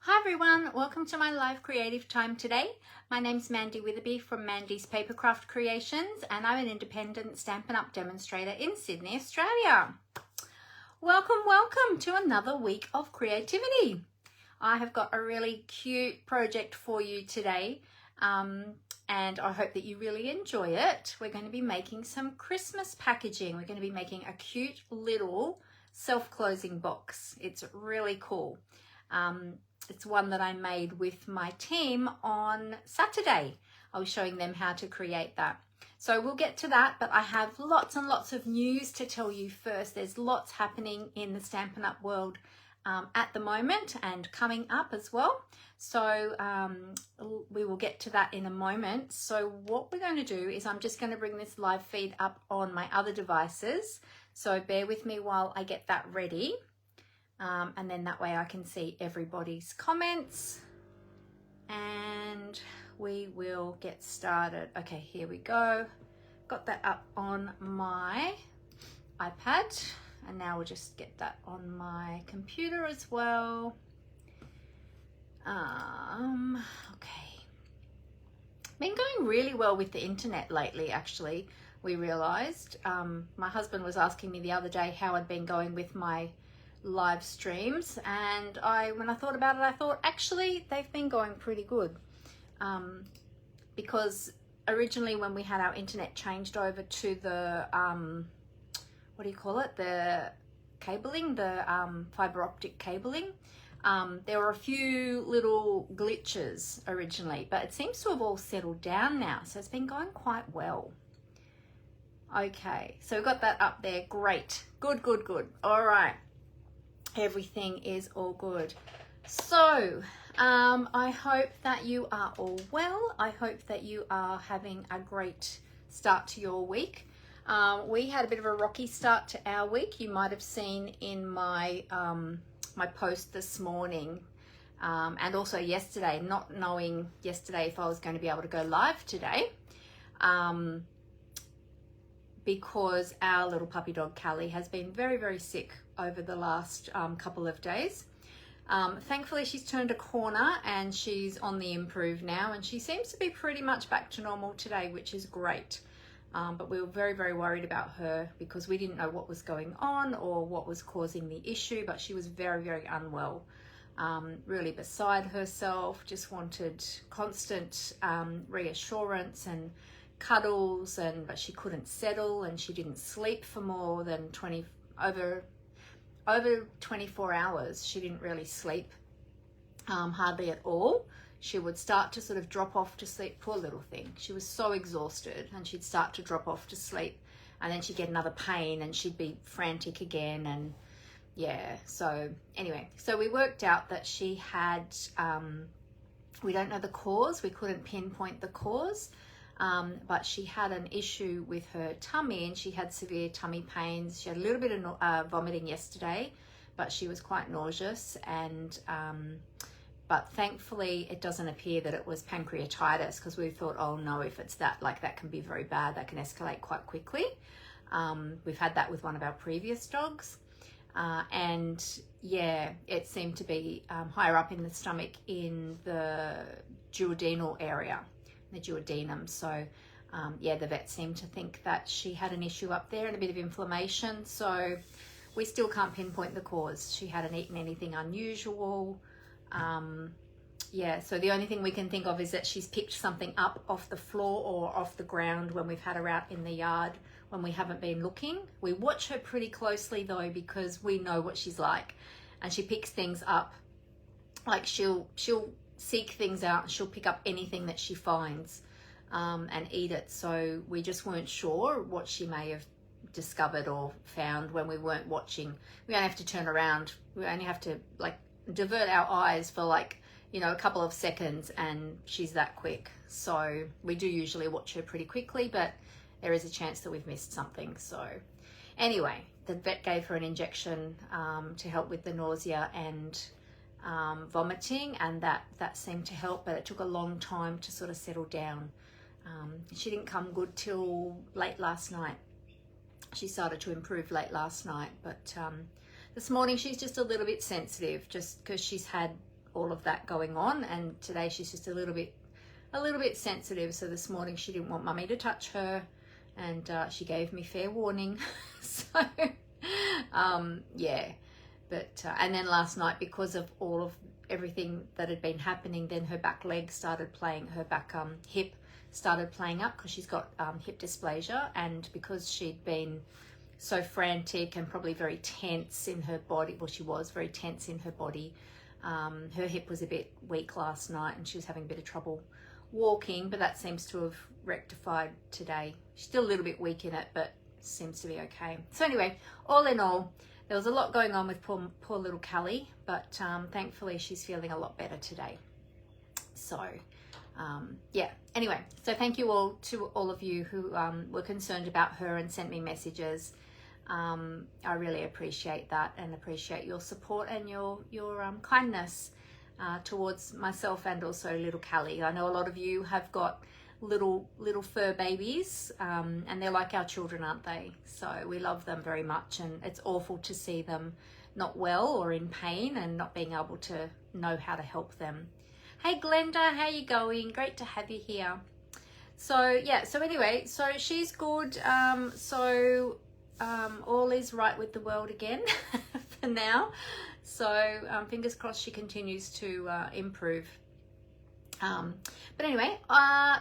Hi everyone, welcome to my live creative time today. My name's Mandy Witherby from Mandy's Papercraft Creations, and I'm an independent Stampin' Up demonstrator in Sydney, Australia. Welcome to another week of creativity. I have got a really cute project for you today, and I hope that you really enjoy it. We're going to be making some Christmas packaging. We're going to be making a cute little self-closing box. It's really cool. It's one that I made with my team on Saturday. I was showing them how to create that. So we'll get to that, but I have lots and lots of news to tell you first. There's lots happening in the Stampin' Up world at the moment and coming up as well. So we will get to that in a moment. So what we're going to do is I'm just going to bring this live feed up on my other devices. So bear with me while I get that ready. And then that way I can see everybody's comments and we will get started. Okay, here we go. Got that up on my iPad and now we'll just get that on my computer as well. Okay. Been going really well with the internet lately, actually, we realized. My husband was asking me the other day how I'd been going with my live streams, and when I thought about it, I thought actually they've been going pretty good, because originally when we had our internet changed over to the what do you call it, the cabling, the fiber optic cabling, there were a few little glitches originally, but it seems to have all settled down now, so it's been going quite well. Okay, so we've got that up there. Great, good. All right, everything is all good. So I hope that you are all well. I hope that you are having a great start to your week. We had a bit of a rocky start to our week. You might have seen in my my post this morning, and also yesterday, not knowing yesterday if I was going to be able to go live today, because our little puppy dog Callie has been very sick over the last couple of days. Thankfully she's turned a corner and she's on the improve now, and she seems to be pretty much back to normal today, which is great. But we were very worried about her because we didn't know what was going on or what was causing the issue, but she was very unwell, really beside herself, just wanted constant reassurance and cuddles, but she couldn't settle, and she didn't sleep for more than over 24 hours. She didn't really sleep, hardly at all. She would start to sort of drop off to sleep. Poor little thing. She was so exhausted, and she'd start to drop off to sleep, and then she'd get another pain and she'd be frantic again. And yeah, so anyway, so we worked out that she had, we don't know the cause, we couldn't pinpoint the cause, but she had an issue with her tummy, and she had severe tummy pains. She had a little bit of vomiting yesterday, but she was quite nauseous, and but thankfully it doesn't appear that it was pancreatitis, because we thought, oh no, if it's that, like, that can be very bad, that can escalate quite quickly. We've had that with one of our previous dogs, and yeah, it seemed to be higher up in the stomach in the duodenal area, the duodenum. So yeah, the vet seemed to think that she had an issue up there and a bit of inflammation, so we still can't pinpoint the cause. She hadn't eaten anything unusual. Yeah, so the only thing we can think of is that she's picked something up off the floor or off the ground when we've had her out in the yard when we haven't been looking. We watch her pretty closely though, because we know what she's like, and she picks things up. Like she'll seek things out, she'll pick up anything that she finds and eat it. So we just weren't sure what she may have discovered or found when we weren't watching. We only have to turn around, we only have to like divert our eyes for like, you know, a couple of seconds, and she's that quick. So we do usually watch her pretty quickly, but there is a chance that we've missed something. So anyway, the vet gave her an injection to help with the nausea and vomiting, and that seemed to help, but it took a long time to sort of settle down. She didn't come good till late last night. She started to improve late last night, but this morning she's just a little bit sensitive, just because she's had all of that going on, and today she's just a little bit sensitive. So this morning she didn't want mummy to touch her, and she gave me fair warning. So yeah, but and then last night, because of all of everything that had been happening, then her back leg started playing, her back hip started playing up, because she's got hip dysplasia, and because she'd been so frantic and probably very tense in her body, well, she was very tense in her body, her hip was a bit weak last night, and she was having a bit of trouble walking, but that seems to have rectified today. She's still a little bit weak in it, but seems to be okay. So anyway, all in all, there was a lot going on with poor little Callie, but thankfully she's feeling a lot better today. So yeah, anyway, so thank you all to all of you who were concerned about her and sent me messages. I really appreciate that, and appreciate your support and your kindness towards myself and also little Callie. I know a lot of you have got little fur babies, and they're like our children, aren't they? So we love them very much, and it's awful to see them not well or in pain and not being able to know how to help them. Hey Glenda, how you going? Great to have you here. So yeah, so anyway, so she's good. All is right with the world again for now. So fingers crossed she continues to improve. But anyway,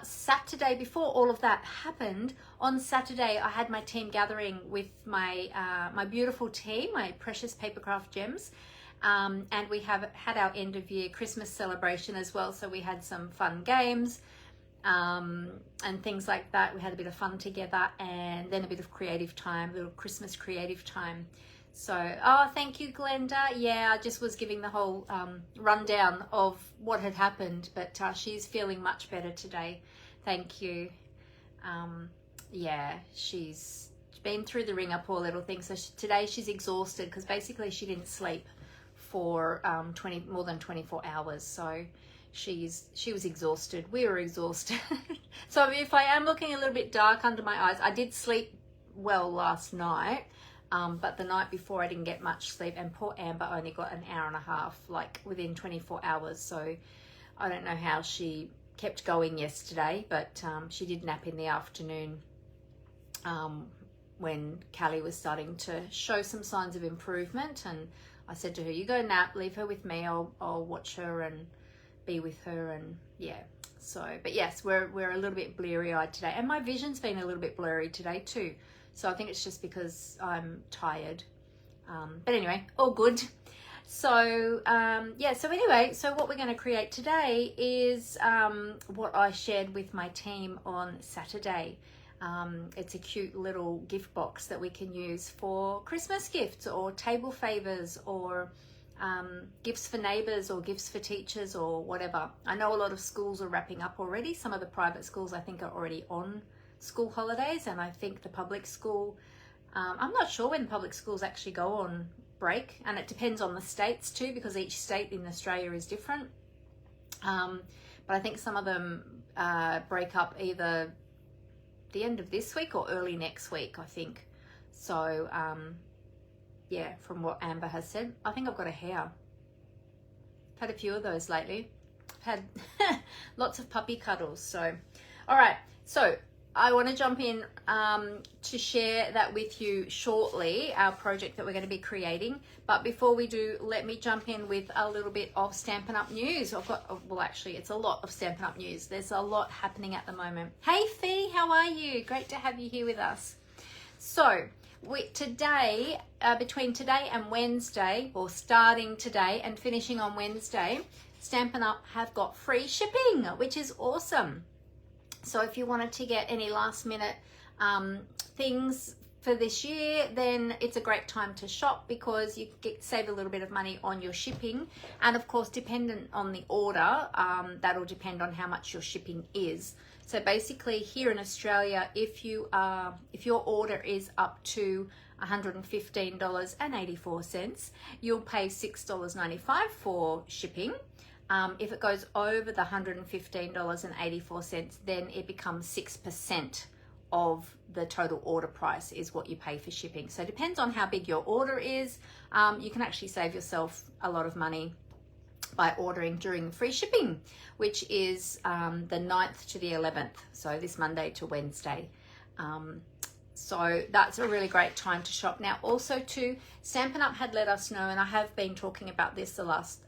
Saturday, before all of that happened, on Saturday I had my team gathering with my my beautiful team, my precious papercraft gems, and we have had our end of year Christmas celebration as well. So we had some fun games and things like that. We had a bit of fun together, and then a bit of creative time, a little Christmas creative time. So, oh, thank you, Glenda. Yeah, I just was giving the whole rundown of what had happened, but she's feeling much better today. Thank you. Yeah, she's been through the ringer, poor little thing. So today she's exhausted, because basically she didn't sleep for more than 24 hours. So she was exhausted. We were exhausted. So if I am looking a little bit dark under my eyes, I did sleep well last night. But the night before I didn't get much sleep, and poor Amber only got an hour and a half, like within 24 hours. So I don't know how she kept going yesterday, but she did nap in the afternoon when Callie was starting to show some signs of improvement. And I said to her, you go nap, leave her with me, I'll watch her and be with her. And yeah, so, but yes, we're a little bit bleary-eyed today, and my vision's been a little bit blurry today too. So I think it's just because I'm tired. But anyway, all good. So yeah, so anyway, so what we're going to create today is what I shared with my team on Saturday. It's a cute little gift box that we can use for Christmas gifts, or table favors, or gifts for neighbors, or gifts for teachers, or whatever. I know a lot of schools are wrapping up already. Some of the private schools I think are already on school holidays, and I think the public school, I'm not sure when public schools actually go on break, and it depends on the states too, because each state in Australia is different. But I think some of them break up either the end of this week or early next week, I think. So yeah, from what Amber has said, I think I've got a hair. I've had a few of those lately. I've had lots of puppy cuddles. So all right, so I want to jump in to share that with you shortly, our project that we're going to be creating. But before we do, let me jump in with a little bit of Stampin' Up! News. I've got, well, actually, it's a lot of Stampin' Up! News. There's a lot happening at the moment. Hey, Fee, how are you? Great to have you here with us. So, today, between today and Wednesday, or starting today and finishing on Wednesday, Stampin' Up! Have got free shipping, which is awesome. So if you wanted to get any last minute things for this year, then it's a great time to shop, because you save a little bit of money on your shipping. And of course, dependent on the order, that'll depend on how much your shipping is. So basically here in Australia, if your order is up to $115.84, you'll pay $6.95 for shipping. If it goes over the $115.84, then it becomes 6% of the total order price is what you pay for shipping. So it depends on how big your order is. You can actually save yourself a lot of money by ordering during free shipping, which is the 9th to the 11th, so this Monday to Wednesday. So that's a really great time to shop. Now also too, Stampin' Up! Had let us know, and I have been talking about this the last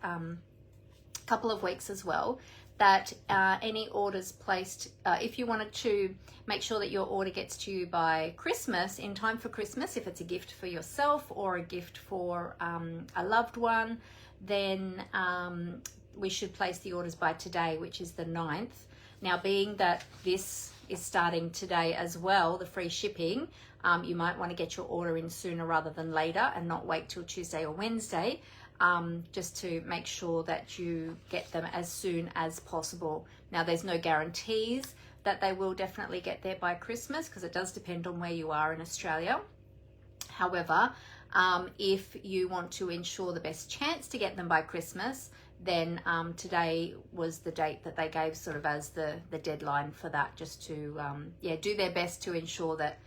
couple of weeks as well, that any orders placed, if you wanted to make sure that your order gets to you by Christmas, in time for Christmas, if it's a gift for yourself or a gift for a loved one, then we should place the orders by today, which is the 9th. Now, being that this is starting today as well, the free shipping, you might want to get your order in sooner rather than later and not wait till Tuesday or Wednesday, just to make sure that you get them as soon as possible. Now, there's no guarantees that they will definitely get there by Christmas, because it does depend on where you are in Australia. However, if you want to ensure the best chance to get them by Christmas, then today was the date that they gave sort of as the deadline for that, just to do their best to ensure that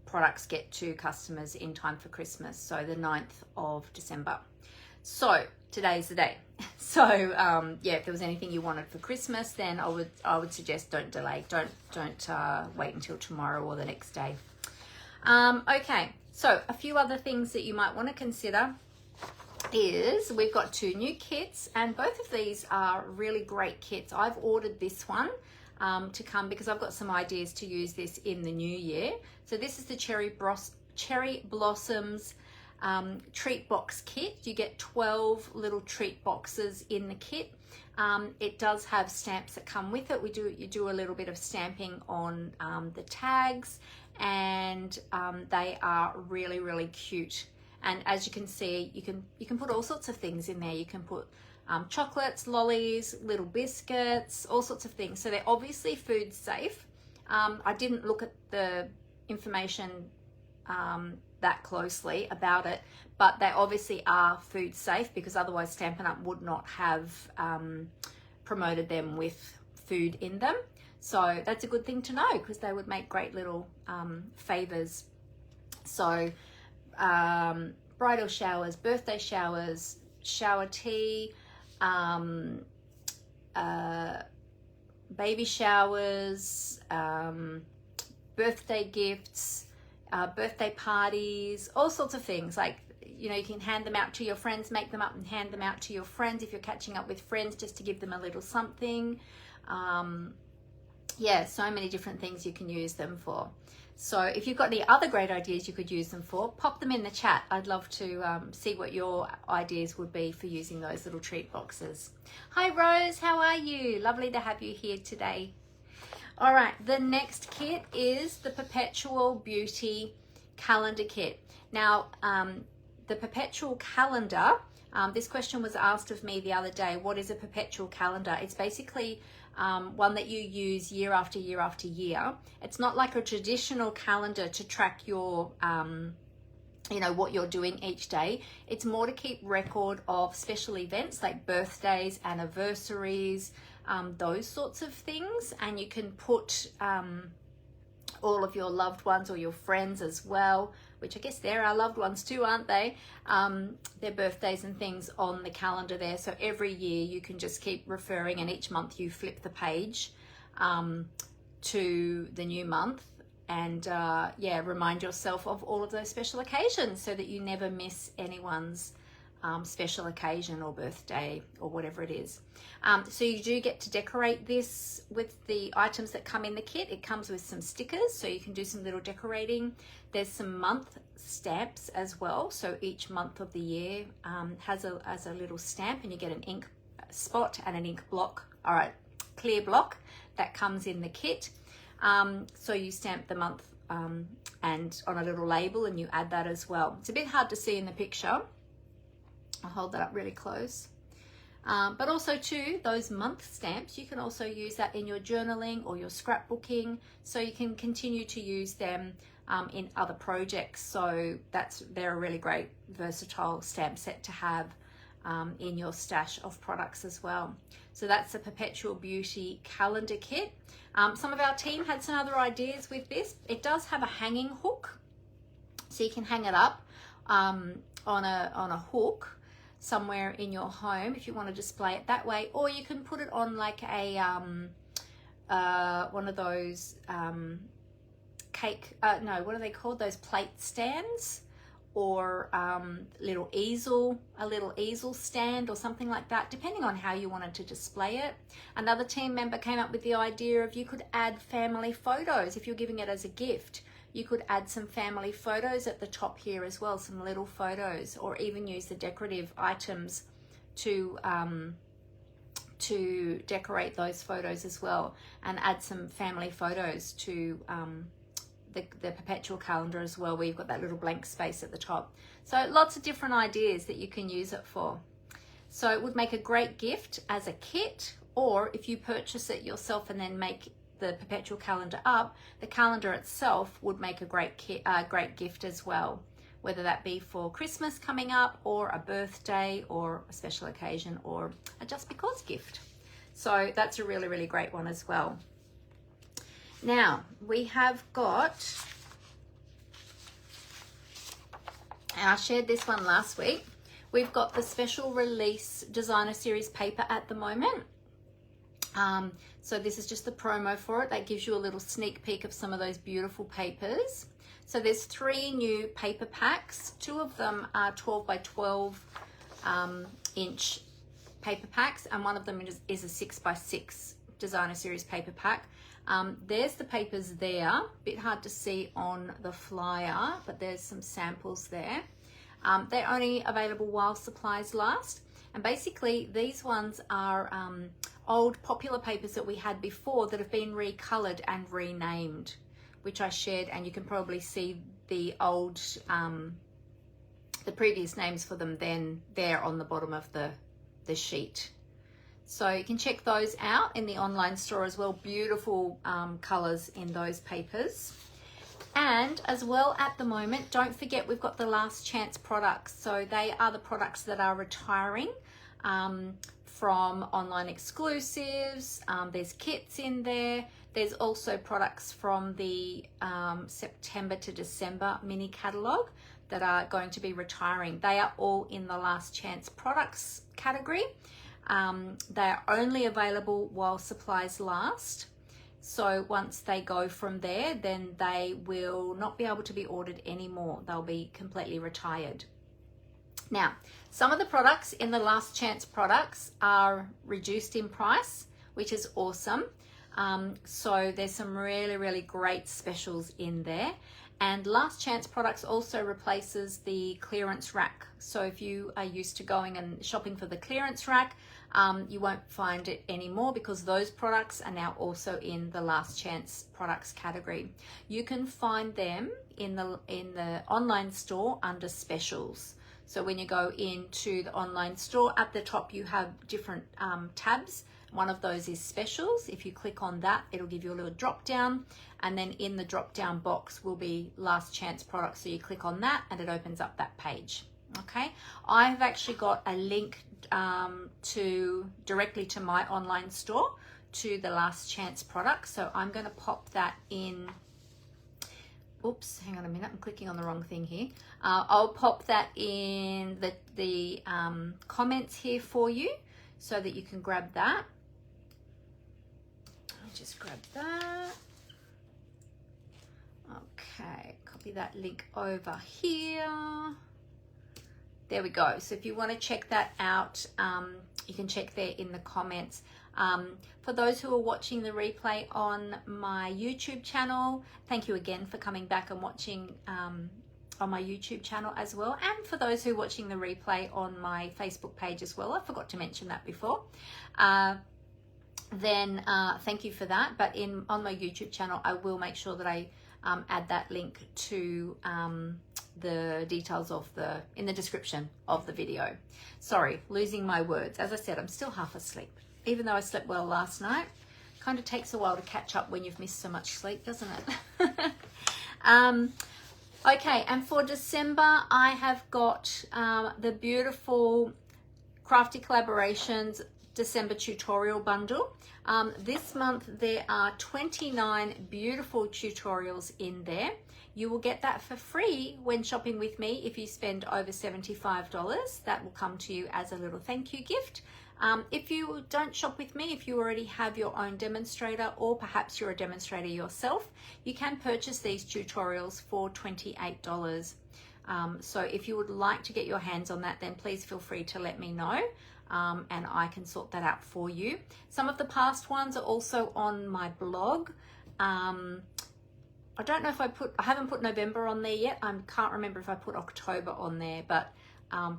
products get to customers in time for Christmas, so the 9th of December. So today's the day. So if there was anything you wanted for Christmas, then I would suggest don't delay, don't wait until tomorrow or the next day. Okay, so a few other things that you might want to consider is we've got 2 new kits, and both of these are really great kits. I've ordered this one to come because I've got some ideas to use this in the new year. So this is the Cherry Blossoms treat box kit. You get 12 little treat boxes in the kit. It does have stamps that come with it. You do a little bit of stamping on the tags, and they are really, really cute. And as you can see, you can put all sorts of things in there. You can put chocolates, lollies, little biscuits, all sorts of things. So they're obviously food safe. I didn't look at the information that closely about it, but they obviously are food safe, because otherwise Stampin' Up! Would not have promoted them with food in them. So that's a good thing to know, because they would make great little favours. So bridal showers, birthday showers, shower tea, baby showers, birthday gifts, birthday parties, all sorts of things. Like, you know, you can hand them out to your friends, make them up and hand them out to your friends if you're catching up with friends, just to give them a little something. So many different things you can use them for. So if you've got any other great ideas you could use them for, pop them in the chat. I'd love to see what your ideas would be for using those little treat boxes. Hi Rose, how are you? Lovely to have you here today. All right, the next kit is the Perpetual Beauty Calendar Kit. Now, the Perpetual Calendar, this question was asked of me the other day. What is a perpetual calendar? It's basically one that you use year after year after year. It's not like a traditional calendar to track your, what you're doing each day. It's more to keep record of special events like birthdays, anniversaries, those sorts of things. And you can put all of your loved ones or your friends as well, which I guess they're our loved ones too, aren't they? Their birthdays and things on the calendar there. So every year you can just keep referring, and each month you flip the page to the new month, and remind yourself of all of those special occasions so that you never miss anyone's special occasion or birthday or whatever it is. So you do get to decorate this with the items that come in the kit. It comes with some stickers, so you can do some little decorating. There's some month stamps as well. So each month of the year has a little stamp, and you get an ink spot and an ink block, clear block that comes in the kit. So you stamp the month and on a little label, and you add that as well. It's a bit hard to see in the picture. I'll hold that up really close. But also too, those month stamps, you can also use that in your journaling or your scrapbooking, so you can continue to use them in other projects. So they're a really great versatile stamp set to have in your stash of products as well. So that's the Perpetual Beauty Calendar Kit. Some of our team had some other ideas with this. It does have a hanging hook, so you can hang it up on a hook. somewhere in your home if you want to display it that way, or you can put it on like a one of those what are they called, those plate stands, or a little easel stand or something like that, depending on how you wanted to display it. Another team member came up with the idea of you could add family photos. If you're giving it as a gift, you could add some family photos at the top here as well, some little photos, or even use the decorative items to decorate those photos as well, and add some family photos to the perpetual calendar as well, where you've got that little blank space at the top. So lots of different ideas that you can use it for. So it would make a great gift as a kit, or if you purchase it yourself and then make the perpetual calendar up, the calendar itself would make a great gift as well, whether that be for Christmas coming up, or a birthday, or a special occasion, or a just because gift. So that's a really, really great one as well. Now we have got, and I shared this one last week, we've got the special release designer series paper at the moment. So this is just the promo for it. That gives you a little sneak peek of some of those beautiful papers. So there's 3 new paper packs. 2 of them are 12 by 12 inch paper packs, and one of them is a 6 by 6 designer series paper pack. There's the papers there, a bit hard to see on the flyer, but there's some samples there. They're only available while supplies last, and basically these ones are old popular papers that we had before that have been recolored and renamed, which I shared, and you can probably see the old the previous names for them then there on the bottom of the sheet. So you can check those out in the online store as well. Beautiful colors in those papers. And as well, at the moment, don't forget we've got the last chance products. So they are the products that are retiring from online exclusives. There's kits in there. There's also products from the September to December mini catalogue that are going to be retiring. They are all in the last chance products category. They are only available while supplies last. So once they go from there, then they will not be able to be ordered anymore. They'll be completely retired. Now, some of the products in the last chance products are reduced in price, which is awesome. So there's some really, really great specials in there. And last chance products also replaces the clearance rack. So if you are used to going and shopping for the clearance rack, you won't find it anymore, because those products are now also in the last chance products category. You can find them in the online store under specials. So when you go into the online store, at the top you have different tabs. One of those is specials. If you click on that, it'll give you a little drop down, and then in the drop down box will be last chance products. So you click on that and it opens up that page. Okay, I've actually got a link directly to my online store to the last chance products. So I'm going to pop that in. Oops, hang on a minute, I'm clicking on the wrong thing here. I'll pop that in the comments here for you so that you can grab that. I'll just grab that. Okay, copy that link over here. There we go. So if you want to check that out, you can check there in the comments. For those who are watching the replay on my YouTube channel, thank you again for coming back and watching on my YouTube channel as well. And for those who are watching the replay on my Facebook page as well, I forgot to mention that before. Thank you for that. But on my YouTube channel, I will make sure that I add that link to the details in the description of the video. Sorry, losing my words. As I said, I'm still half asleep. Even though I slept well last night, kind of takes a while to catch up when you've missed so much sleep, doesn't it? Okay, and for December, I have got the beautiful Crafty Collaborations December tutorial bundle. This month there are 29 beautiful tutorials in there. You will get that for free when shopping with me if you spend over $75. That will come to you as a little thank you gift. If you don't shop with me, if you already have your own demonstrator, or perhaps you're a demonstrator yourself, you can purchase these tutorials for $28. So if you would like to get your hands on that, then please feel free to let me know, and I can sort that out for you. Some of the past ones are also on my blog. I don't know if I haven't put November on there yet. I can't remember if I put October on there, but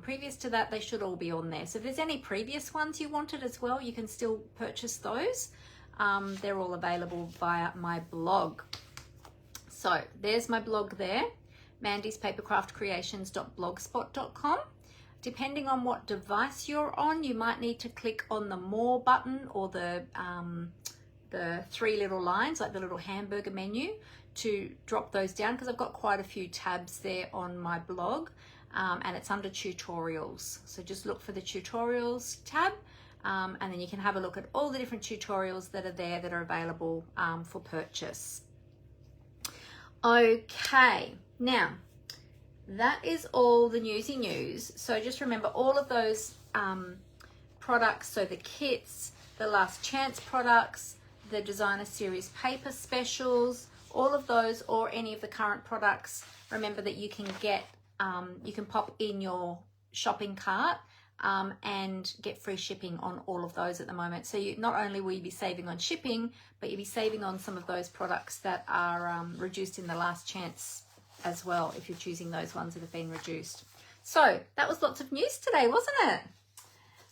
previous to that, they should all be on there. So if there's any previous ones you wanted as well, you can still purchase those. They're all available via my blog. So there's my blog there, mandyspapercraftcreations.blogspot.com. Depending on what device you're on, you might need to click on the More button or the 3 little lines, like the little hamburger menu, to drop those down, because I've got quite a few tabs there on my blog, and it's under tutorials. So just look for the tutorials tab, and then you can have a look at all the different tutorials that are there that are available for purchase. Okay, now that is all the newsy news. So just remember all of those products, so the kits, the last chance products, the designer series paper specials, all of those, or any of the current products, remember that you can get, you can pop in your shopping cart and get free shipping on all of those at the moment. So you, not only will you be saving on shipping, but you'll be saving on some of those products that are reduced in the last chance as well, if you're choosing those ones that have been reduced. So that was lots of news today, wasn't it?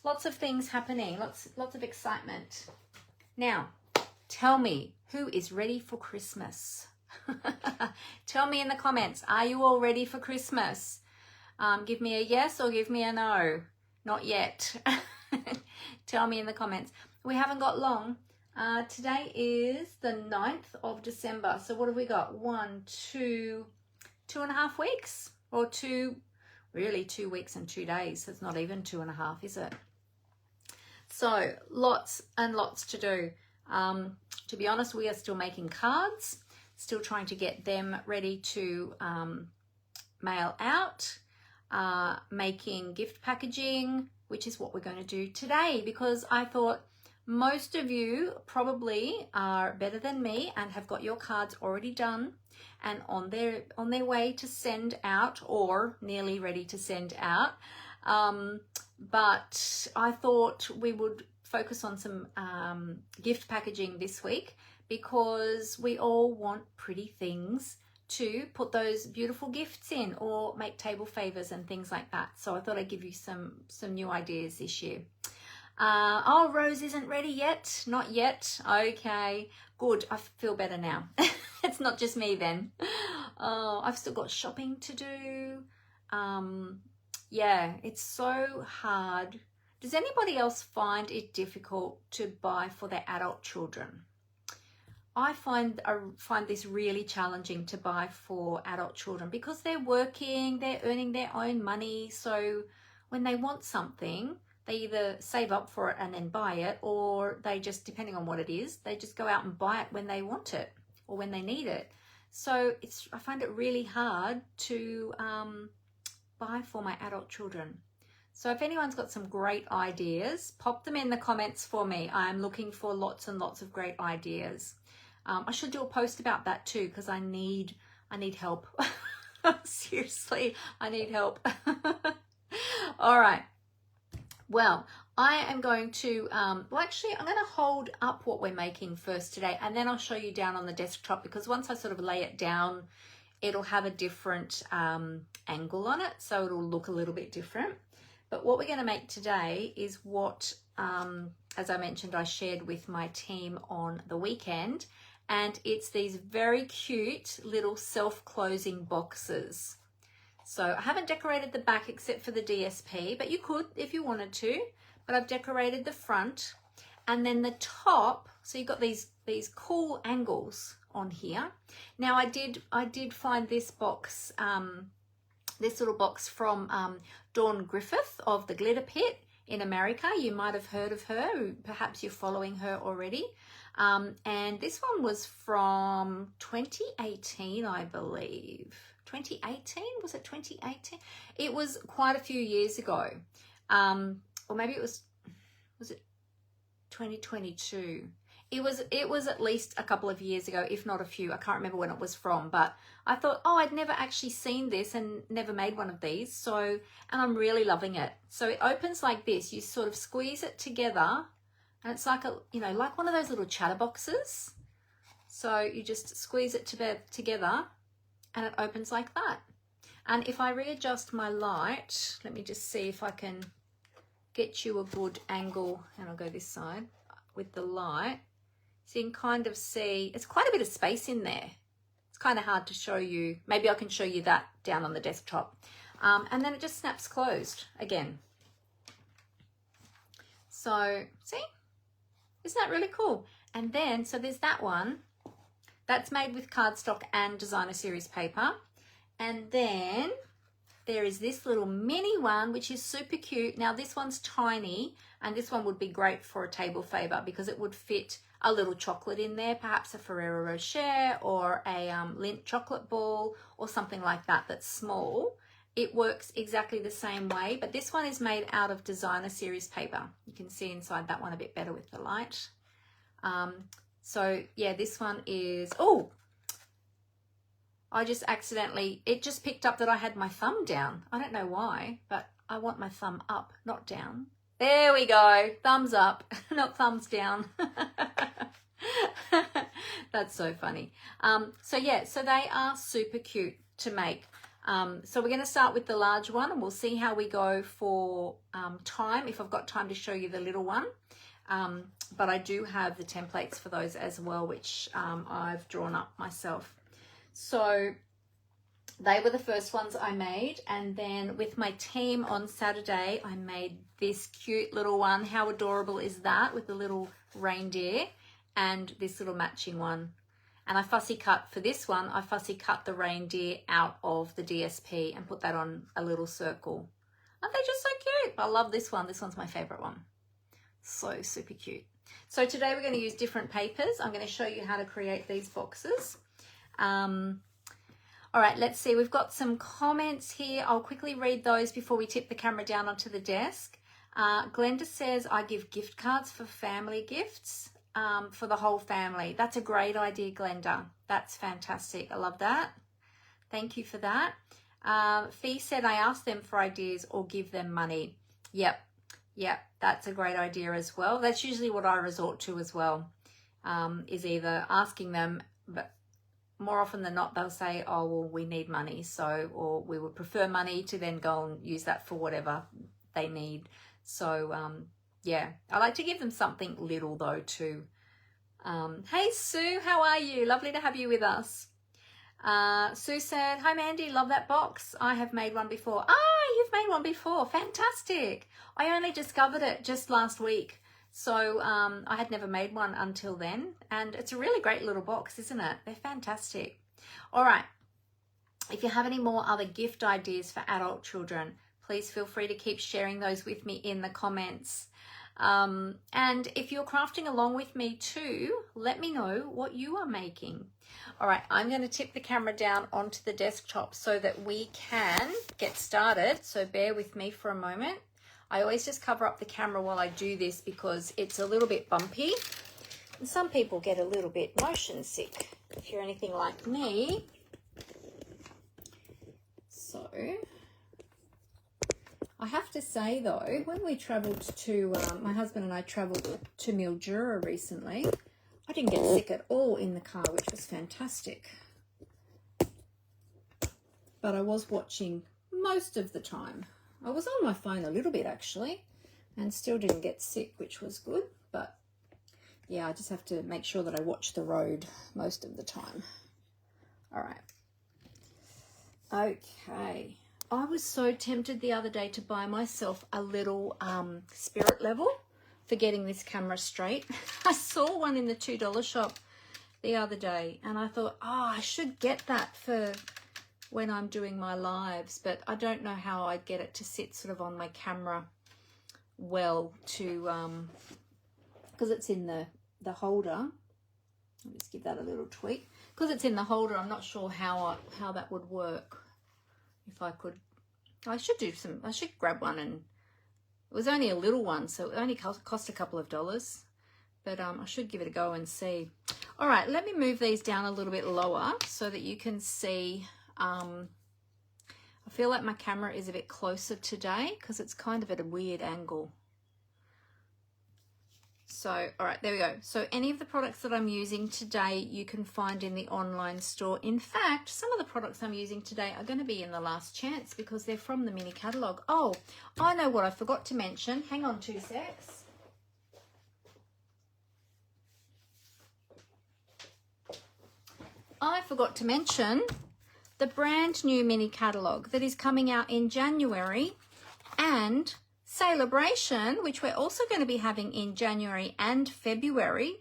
Lots of things happening, lots of excitement. Now, tell me, who is ready for Christmas? Tell me in the comments, are you all ready for Christmas? Give me a yes or give me a no. Not yet. Tell me in the comments. We haven't got long. Today is the 9th of December. So what have we got? 2.5 weeks, or 2 weeks and 2 days. It's not even 2.5, is it? So lots and lots to do. To be honest, we are still making cards, still trying to get them ready to mail out, making gift packaging, which is what we're going to do today, because I thought most of you probably are better than me and have got your cards already done and on their way to send out, or nearly ready to send out. But I thought we would focus on some gift packaging this week, because we all want pretty things to put those beautiful gifts in, or make table favors and things like that. So I thought I'd give you some new ideas this year. Oh, Rose isn't ready yet. Not yet. Okay, good. I feel better now. It's not just me then. Oh, I've still got shopping to do. Yeah, it's so hard. Does anybody else find it difficult to buy for their adult children? I find this really challenging to buy for adult children, because they're working, they're earning their own money. So when they want something, they either save up for it and then buy it, or they just, depending on what it is, they just go out and buy it when they want it or when they need it. So I find it really hard to buy for my adult children. So if anyone's got some great ideas, pop them in the comments for me. I'm looking for lots and lots of great ideas. I should do a post about that too, because I need help. Seriously, I need help. All right. Well, I am going to, well, actually, I'm going to hold up what we're making first today, and then I'll show you down on the desktop, because once I sort of lay it down, it'll have a different angle on it, so it'll look a little bit different. But what we're going to make today is what, as I mentioned, I shared with my team on the weekend, and it's these very cute little self-closing boxes. So I haven't decorated the back except for the DSP, but you could if you wanted to. But I've decorated the front, and then the top. So you've got these cool angles on here. Now I did find this box, this little box from Dawn Griffith of the Glitter Pit in America. You might have heard of her. Perhaps you're following her already. And this one was from 2018, I believe. 2018? Was it 2018? It was quite a few years ago. Or maybe it was it 2022? It was at least a couple of years ago, if not a few. I can't remember when it was from, but I thought, oh, I'd never actually seen this and never made one of these. So, and I'm really loving it. So it opens like this. You sort of squeeze it together, and it's like like one of those little chatterboxes. So you just squeeze it together, and it opens like that. And if I readjust my light, let me just see if I can get you a good angle, and I'll go this side with the light. So you can kind of see, it's quite a bit of space in there. It's kind of hard to show you. Maybe I can show you that down on the desktop. And then it just snaps closed again. So, see? Isn't that really cool? And then, so there's that one. That's made with cardstock and designer series paper. And then there is this little mini one, which is super cute. Now, this one's tiny, and this one would be great for a table favor because it would fit a little chocolate in there, perhaps a Ferrero Rocher or a Lindt chocolate ball or something like that that's small. It works exactly the same way, but this one is made out of designer series paper. You can see inside that one a bit better with the light. So yeah, this one is, oh, I just accidentally, it just picked up that I had my thumb down. I don't know why, but I want my thumb up, not down. There we go. Thumbs up, not thumbs down. That's so funny. So yeah, so they are super cute to make. So we're going to start with the large one, and we'll see how we go for time, if I've got time to show you the little one. But I do have the templates for those as well, which I've drawn up myself. So they were the first ones I made, and then with my team on Saturday I made this cute little one. How adorable is that, with the little reindeer and this little matching one. And I fussy cut for this one, I fussy cut the reindeer out of the DSP and put that on a little circle. Aren't they just so cute? I love this one. This one's my favorite one. So super cute. So today we're going to use different papers. I'm going to show you how to create these boxes. All right, let's see. We've got some comments here. I'll quickly read those before we tip the camera down onto the desk. Glenda says, I give gift cards for family gifts, for the whole family. That's a great idea, Glenda. That's fantastic. I love that. Thank you for that. Fee said, I ask them for ideas or give them money. Yep, that's a great idea as well. That's usually what I resort to as well, is either asking them, but more often than not, they'll say, oh, well, we need money. So, or we would prefer money to then go and use that for whatever they need. So, yeah, I like to give them something little though too. Hey, Sue, how are you? Lovely to have you with us. Sue said, hi, Mandy, love that box. I have made one before. Ah, you've made one before. Fantastic. I only discovered it just last week. So I had never made one until then, and it's a really great little box, isn't it? They're fantastic. All right, if you have any more other gift ideas for adult children, please feel free to keep sharing those with me in the comments. And if you're crafting along with me too, let me know what you are making. All right, I'm going to tip the camera down onto the desktop so that we can get started. So bear with me for a moment. I always just cover up the camera while I do this because it's a little bit bumpy. And some people get a little bit motion sick if you're anything like me. So I have to say though, when we travelled to, my husband and I travelled to Mildura recently, I didn't get sick at all in the car, which was fantastic. But I was watching most of the time. I was on my phone a little bit actually, and still didn't get sick, which was good. But yeah, I just have to make sure that I watch the road most of the time. All right. Okay. I was so tempted the other day to buy myself a little spirit level for getting this camera straight. I saw one in the $2 shop the other day, and I thought, oh, I should get that for when I'm doing my lives, but I don't know how I'd get it to sit sort of on my camera well to, because it's in the holder. I'll just give that a little tweak. Because it's in the holder, I'm not sure how that would work. If I could, I should grab one, and it was only a little one, so it only cost a couple of dollars. But I should give it a go and see. All right, let me move these down a little bit lower so that you can see. I feel like my camera is a bit closer today because it's kind of at a weird angle. So, all right, there we go. So any of the products that I'm using today, you can find in the online store. In fact, some of the products I'm using today are going to be in the last chance because they're from the mini catalogue. Oh, I know what I forgot to mention. Hang on 2 secs. I forgot to mention the brand new mini catalogue that is coming out in January, and Celebration, which we're also going to be having in January and February.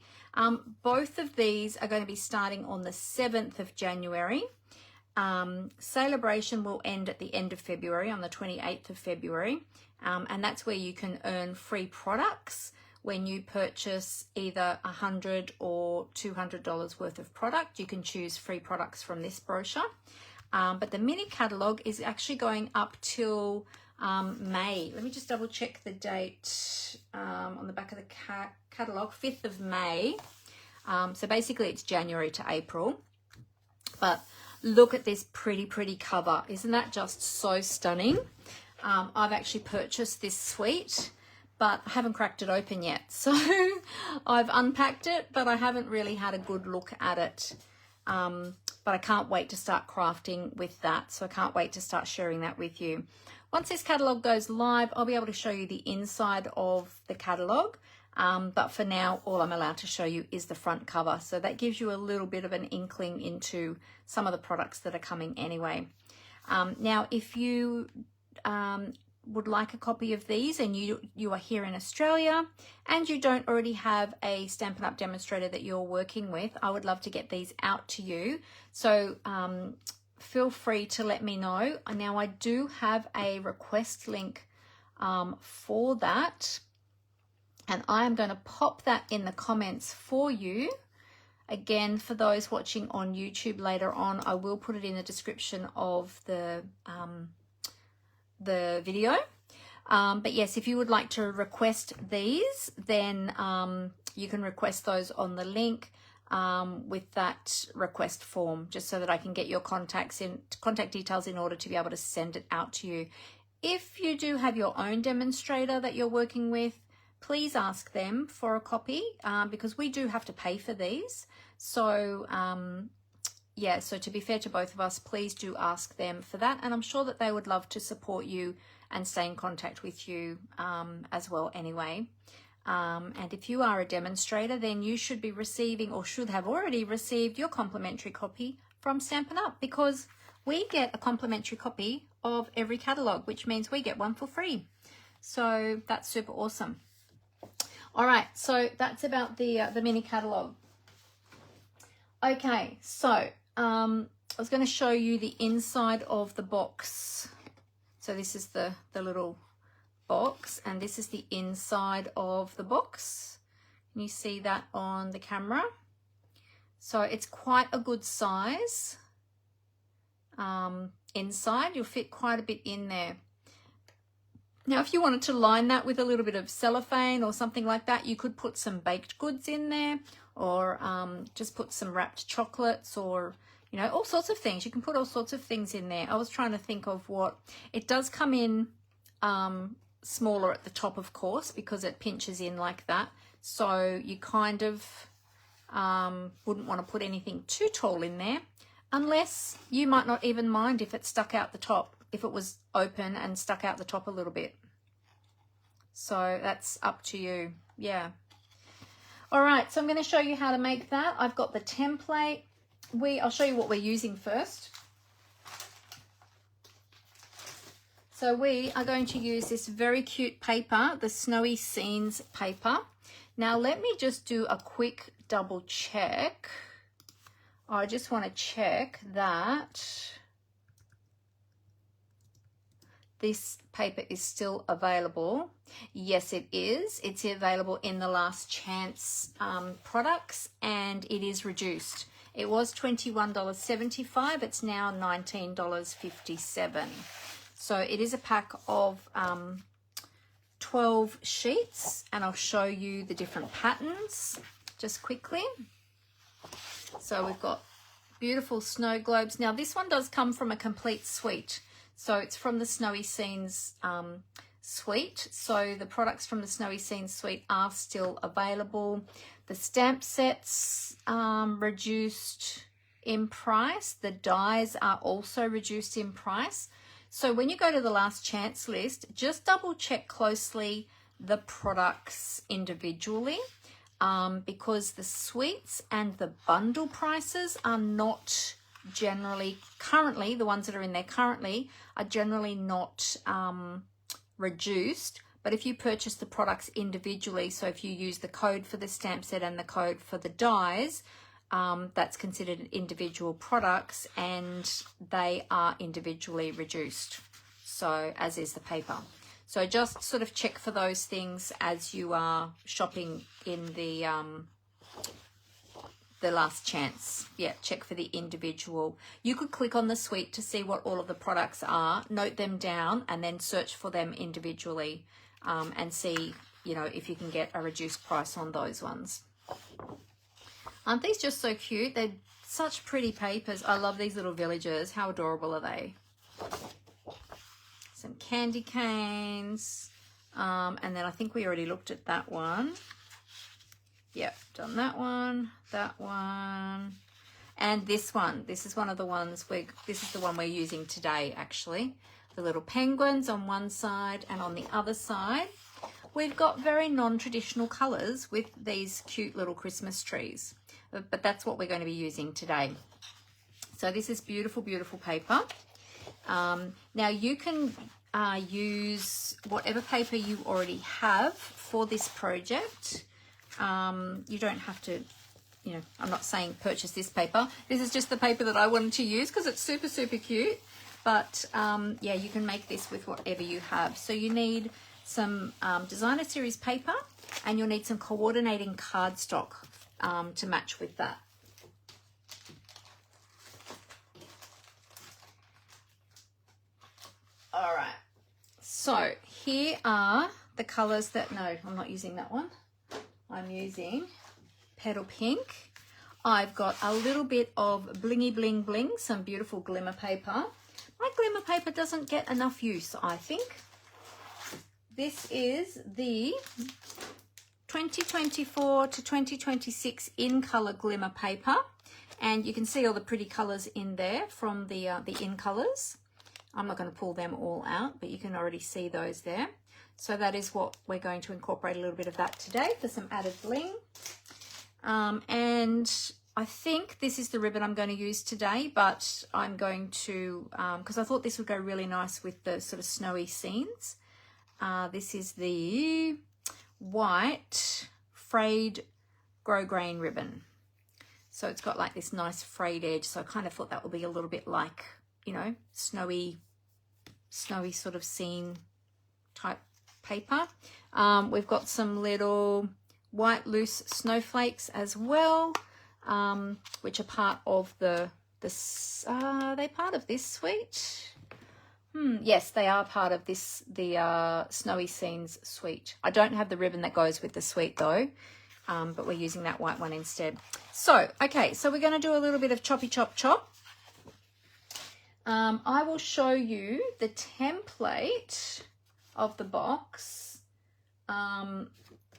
Both of these are going to be starting on the 7th of January. Celebration will end at the end of February, on the 28th of February. And that's where you can earn free products when you purchase either $100 or $200 worth of product. You can choose free products from this brochure. But the mini catalogue is actually going up till May. Let me just double check the date on the back of the catalogue, 5th of May. So basically it's January to April. But look at this pretty cover. Isn't that just so stunning? I've actually purchased this suite, but I haven't cracked it open yet. So I've unpacked it, but I haven't really had a good look at it. But I can't wait to start crafting with that. So I can't wait to start sharing that with you. Once this catalogue goes live, I'll be able to show you the inside of the catalogue. But for now, all I'm allowed to show you is the front cover. So that gives you a little bit of an inkling into some of the products that are coming anyway. Now, if you would like a copy of these and you are here in Australia and you don't already have a Stampin' Up! Demonstrator that you're working with, I would love to get these out to you. So feel free to let me know. Now, I do have a request link for that, and I am going to pop that in the comments for you. Again, for those watching on YouTube later on, I will put it in the description of the video. But yes, if you would like to request these, then you can request those on the link with that request form, just so that I can get your contact details in order to be able to send it out to you. If you do have your own demonstrator that you're working with, please ask them for a copy because we do have to pay for these. So yeah, so to be fair to both of us, please do ask them for that. And I'm sure that they would love to support you and stay in contact with you as well anyway. And if you are a demonstrator, then you should be receiving, or should have already received, your complimentary copy from Stampin' Up! Because we get a complimentary copy of every catalogue, which means we get one for free. So that's super awesome. All right, so that's about the mini catalogue. Okay, so I was going to show you the inside of the box. So this is the little box, and this is the inside of the box. Can you see that on the camera? So it's quite a good size. Inside, you'll fit quite a bit in there. Now, if you wanted to line that with a little bit of cellophane or something like that, you could put some baked goods in there, or just put some wrapped chocolates, or, you know, all sorts of things. You can put all sorts of things in there. I was trying to think of what, it does come in smaller at the top, of course, because it pinches in like that. So you kind of wouldn't want to put anything too tall in there, unless you might not even mind if it stuck out the top, if it was open and stuck out the top a little bit. So that's up to you. Yeah. All right, so I'm going to show you how to make that. I've got the template. I'll show you what we're using first. So we are going to use this very cute paper, the Snowy Scenes paper. Now let me just do a quick double check. I just want to check that this paper is still available. Yes, it is. It's available in the last chance products, and it is reduced. It was $21.75. It's now $19.57. So it is a pack of 12 sheets, and I'll show you the different patterns just quickly. So we've got beautiful snow globes. Now this one does come from a complete suite. So it's from the Snowy Scenes suite. So the products from the Snowy Scenes suite are still available. The stamp sets reduced in price. The dies are also reduced in price. So when you go to the last chance list, just double check closely the products individually, because the suites and the bundle prices are not generally, currently, the ones that are in there currently are generally not reduced. But if you purchase the products individually, so if you use the code for the stamp set and the code for the dies, that's considered individual products, and they are individually reduced. So as is the paper. So just sort of check for those things as you are shopping in the last chance. Yeah, check for the individual. You could click on the suite to see what all of the products are, note them down, and then search for them individually, and see, you know, if you can get a reduced price on those ones. Aren't these just so cute? They're such pretty papers. I love these little villagers. How adorable are they? Some candy canes. And then I think we already looked at that one. Yep, done that one, and this one. This is one of the ones this is the one we're using today, actually. The little penguins on one side, and on the other side, we've got very non-traditional colours with these cute little Christmas trees. But that's what we're going to be using today. So this is beautiful, beautiful paper. Now you can use whatever paper you already have for this project. You don't have to, you know, I'm not saying purchase this paper. This is just the paper that I wanted to use because it's super, super cute. But yeah, you can make this with whatever you have. So you need some designer series paper, and you'll need some coordinating cardstock to match with that. All right, so here are the colors that, no, I'm not using that one. I'm using Petal Pink. I've got a little bit of Blingy Bling Bling, some beautiful glimmer paper. My glimmer paper doesn't get enough use, I think. This is the 2024 to 2026 in color glimmer paper, and you can see all the pretty colors in there from the in colors. I'm not going to pull them all out, but you can already see those there. So that is what we're going to incorporate, a little bit of that today for some added bling. And I think this is the ribbon I'm going to use today, but I'm going to, because I thought this would go really nice with the sort of snowy scenes. This is the white frayed grosgrain ribbon. So it's got like this nice frayed edge. So I kind of thought that would be a little bit like, you know, snowy sort of scene type paper. We've got some little white loose snowflakes as well, which are part of are they part of this suite? Yes, they are part of the Snowy Scenes suite. I don't have the ribbon that goes with the suite though, but we're using that white one instead. So, okay, so we're going to do a little bit of choppy chop chop. I will show you the template of the box.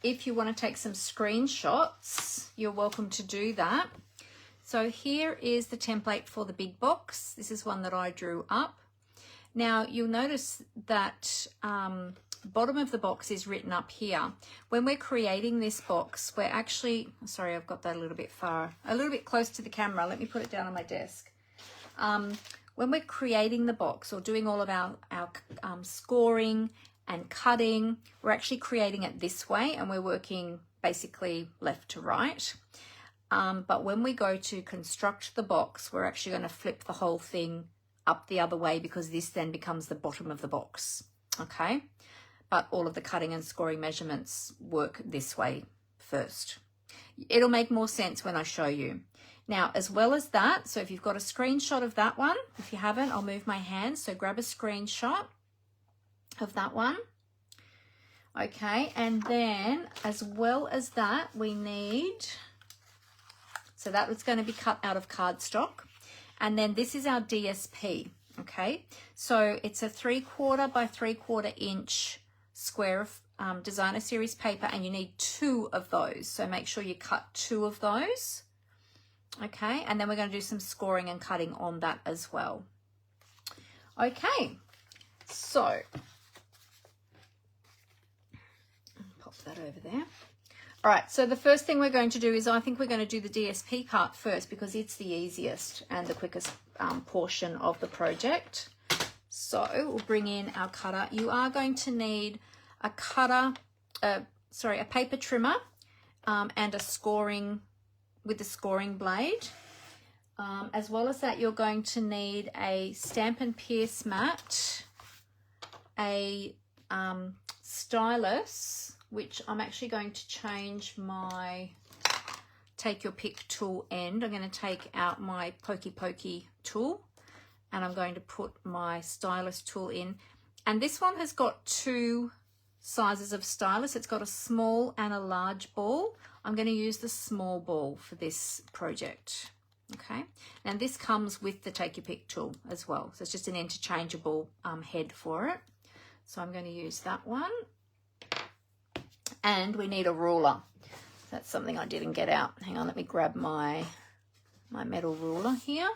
If you want to take some screenshots, you're welcome to do that. So here is the template for the big box. This is one that I drew up. Now you'll notice that bottom of the box is written up here. When we're creating this box, we're actually, sorry, I've got that a little bit close to the camera. Let me put it down on my desk. When we're creating the box or doing all of our scoring and cutting, we're actually creating it this way, and we're working basically left to right. But when we go to construct the box, we're actually going to flip the whole thing up the other way because this then becomes the bottom of the box, okay? But all of the cutting and scoring measurements work this way first. It'll make more sense when I show you. Now, as well as that, so if you've got a screenshot of that one, if you haven't, I'll move my hand. So grab a screenshot of that one. Okay, and then as well as that, we need, so that was going to be cut out of cardstock. And then this is our DSP, okay? So it's a 3/4 by 3/4 inch square of designer series paper, and you need 2 of those. So make sure you cut 2 of those. Okay, and then we're going to do some scoring and cutting on that as well. Okay, so pop that over there. All right, so the first thing we're going to do is I think we're going to do the DSP part first because it's the easiest and the quickest portion of the project. So we'll bring in our cutter. You are going to need a cutter, a paper trimmer and a scoring with the scoring blade. As well as that, you're going to need a Stampin' Pierce mat, a stylus, which I'm actually going to change my take your pick tool end. I'm going to take out my pokey tool and I'm going to put my stylus tool in. And this one has got 2 sizes of stylus. It's got a small and a large ball. I'm going to use the small ball for this project. Okay, and this comes with the take your pick tool as well. So it's just an interchangeable head for it. So I'm going to use that one. And we need a ruler. That's something I didn't get out. Hang on, let me grab my metal ruler here.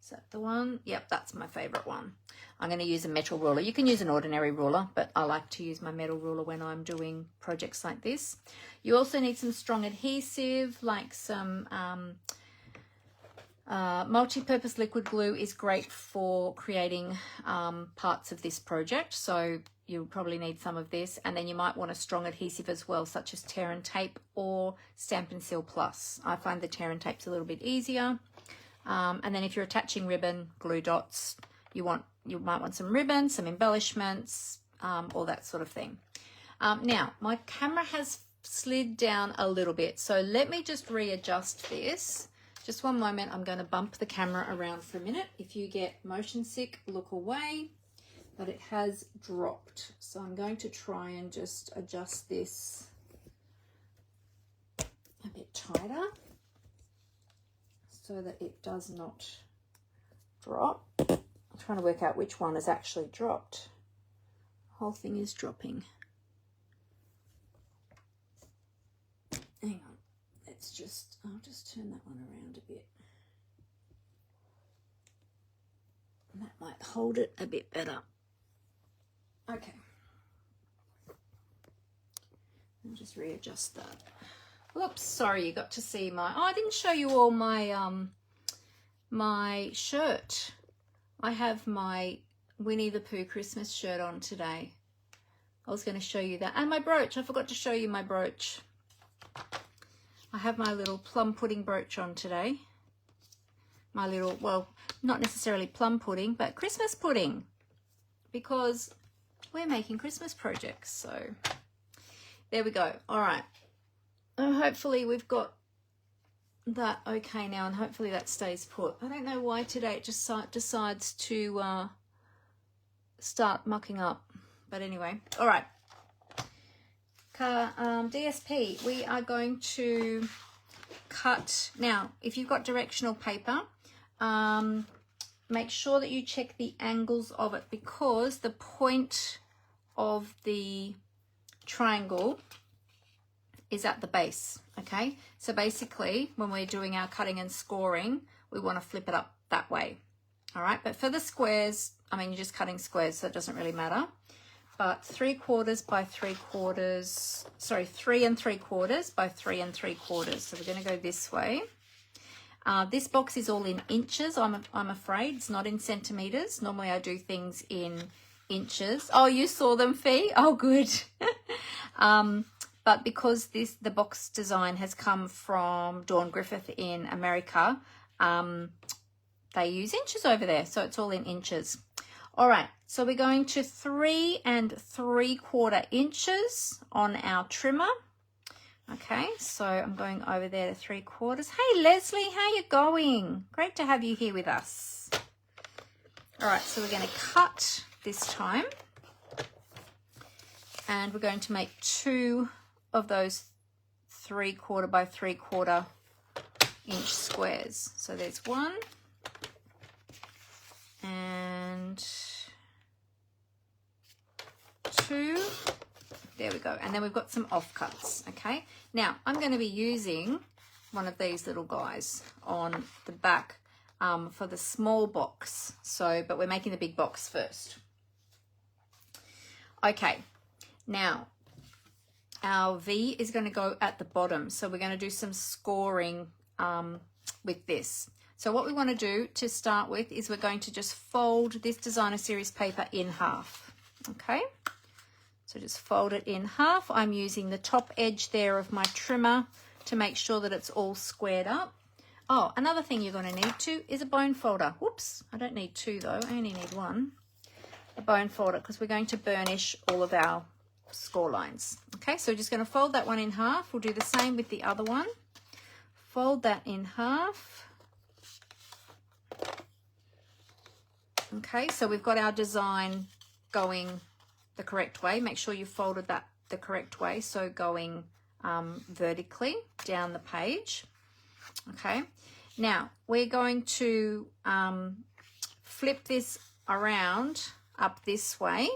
Is that the one? Yep, that's my favorite one. I'm going to use a metal ruler. You can use an ordinary ruler, but I like to use my metal ruler when I'm doing projects like this. You also need some strong adhesive, like some multi-purpose liquid glue is great for creating parts of this project. So you'll probably need some of this. And then you might want a strong adhesive as well, such as tear and tape or Stampin' Seal Plus. I find the tear and tape's a little bit easier. And then if you're attaching ribbon, glue dots, you might want some ribbon, some embellishments, all that sort of thing. Now, my camera has slid down a little bit, so let me just readjust this. Just one moment, I'm going to bump the camera around for a minute. If you get motion sick, look away, but it has dropped. So I'm going to try and just adjust this a bit tighter so that it does not drop. I'm trying to work out which one has actually dropped. The whole thing is dropping. Hang on, I'll just turn that one around a bit. And that might hold it a bit better. Okay. I'll just readjust that. Whoops, sorry, you got to see I didn't show you all my my shirt. I have my Winnie the Pooh Christmas shirt on today. I was going to show you that. And my brooch. I forgot to show you my brooch. I have my little plum pudding brooch on today. My little, well, not necessarily plum pudding, but Christmas pudding. Because we're making Christmas projects. So there we go. All right. Hopefully we've got that okay now, and hopefully that stays put. I don't know why today it just decides to start mucking up, but anyway. All right, DSP, we are going to cut now. If you've got directional paper, make sure that you check the angles of it, because the point of the triangle is at the base. Okay, so basically when we're doing our cutting and scoring, we want to flip it up that way. All right, but for the squares, I mean, you're just cutting squares, so it doesn't really matter. But 3/4 by 3/4, sorry, 3 3/4 by 3 3/4. So we're going to go this way. This box is all in inches, I'm afraid. It's not in centimeters. Normally I do things in inches. Oh, you saw them, Fee? Oh, good. But because the box design has come from Dawn Griffith in America, they use inches over there, so it's all in inches. All right, so we're going to 3 3/4 inches on our trimmer. Okay, so I'm going over there to 3/4. Hey Leslie, how you going? Great to have you here with us. All right, so we're going to cut this time, and we're going to make 2 of those 3/4 by 3/4 inch squares. So there's 1 and 2. There we go. And then we've got some offcuts. Okay, now I'm going to be using one of these little guys on the back for the small box. So, but we're making the big box first. Okay, now our V is going to go at the bottom. So we're going to do some scoring with this. So what we want to do to start with is we're going to just fold this designer series paper in half. Okay, so just fold it in half. I'm using the top edge there of my trimmer to make sure that it's all squared up. Oh, another thing you're going to need too is a bone folder. Whoops, I don't need 2 though, I only need 1. A bone folder, because we're going to burnish all of our score lines. Okay, so we're just going to fold that one in half. We'll do the same with the other one. Fold that in half. Okay, so we've got our design going the correct way. Make sure you folded that the correct way, so going vertically down the page. Okay, now we're going to flip this around up this way,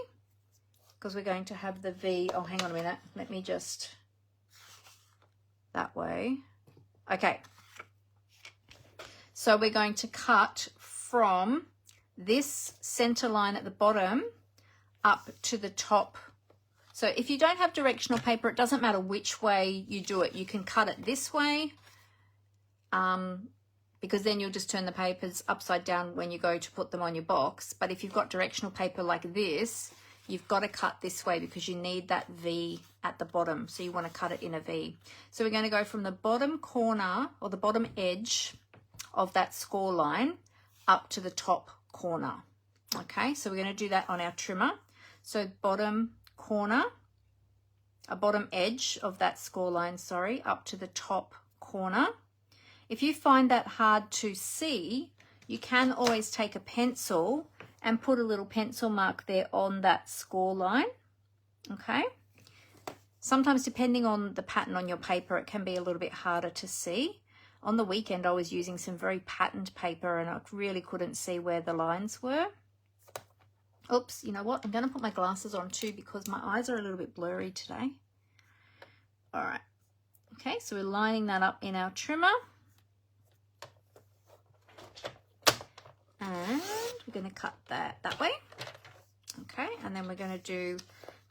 because we're going to have the V. Oh, hang on a minute. Let me just, that way. Okay. So we're going to cut from this center line at the bottom up to the top. So if you don't have directional paper, it doesn't matter which way you do it. You can cut it this way, because then you'll just turn the papers upside down when you go to put them on your box. But if you've got directional paper like this, you've got to cut this way because you need that V at the bottom. So you want to cut it in a V. So we're going to go from the bottom corner or the bottom edge of that score line up to the top corner. Okay, so we're going to do that on our trimmer. So bottom corner, a bottom edge of that score line, sorry, up to the top corner. If you find that hard to see, you can always take a pencil and put a little pencil mark there on that score line. Okay, sometimes depending on the pattern on your paper, it can be a little bit harder to see. On the weekend I was using some very patterned paper and I really couldn't see where the lines were. Oops, you know what, I'm going to put my glasses on too because my eyes are a little bit blurry today. All right, okay, so we're lining that up in our trimmer. And we're going to cut that way. Okay, and then we're going to do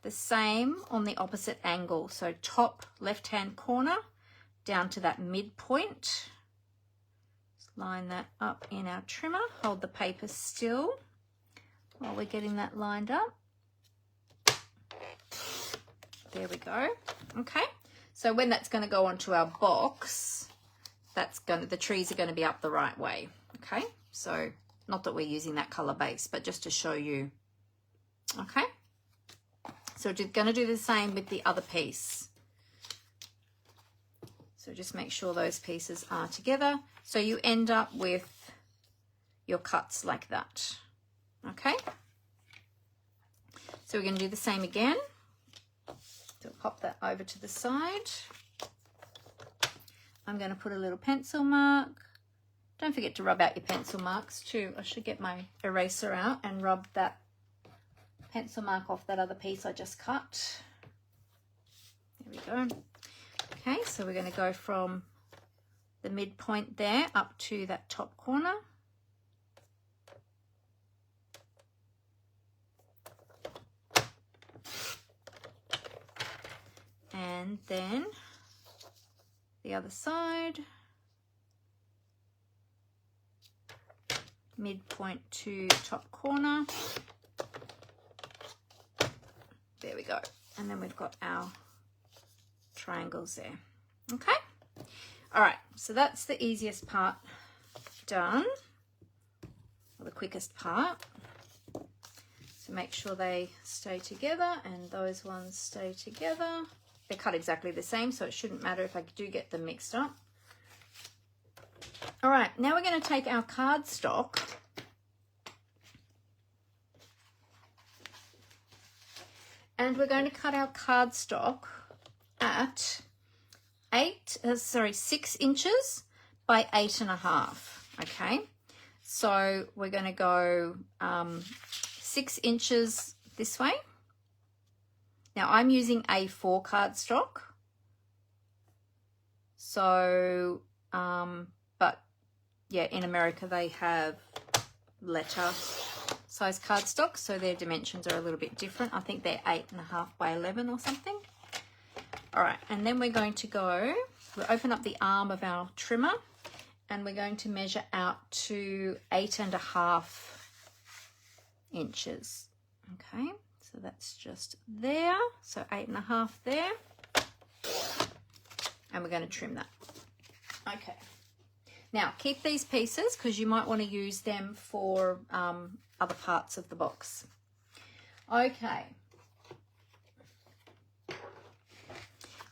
the same on the opposite angle. So top left-hand corner down to that midpoint. Just line that up in our trimmer. Hold the paper still while we're getting that lined up. There we go. Okay, so when that's going to go onto our box, the trees are going to be up the right way. Okay, so not that we're using that color base, but just to show you. Okay, so we're going to do the same with the other piece. So just make sure those pieces are together so you end up with your cuts like that. Okay, so we're going to do the same again. So pop that over to the side. I'm going to put a little pencil mark. Don't forget to rub out your pencil marks too. I should get my eraser out and rub that pencil mark off that other piece I just cut. There we go. Okay, so we're going to go from the midpoint there up to that top corner. And then the other side. Midpoint to top corner. There we go. And then we've got our triangles there. Okay. All right. So that's the easiest part done. the quickest part. So make sure they stay together and those ones stay together. They're cut exactly the same, so it shouldn't matter if I do get them mixed up. All right, now we're going to take our cardstock and we're going to cut our cardstock at 6 inches by 8.5. Okay, so we're going to go 6 inches this way. Now I'm using A4 cardstock, so but yeah, in America they have letter size cardstock, so their dimensions are a little bit different. I think they're 8.5 by 11 or something. All right, and then we're going to go, we'll open up the arm of our trimmer and we're going to measure out to 8.5 inches. Okay, so that's just there. So 8.5 there. And we're going to trim that. Okay. Now keep these pieces because you might want to use them for other parts of the box. Okay.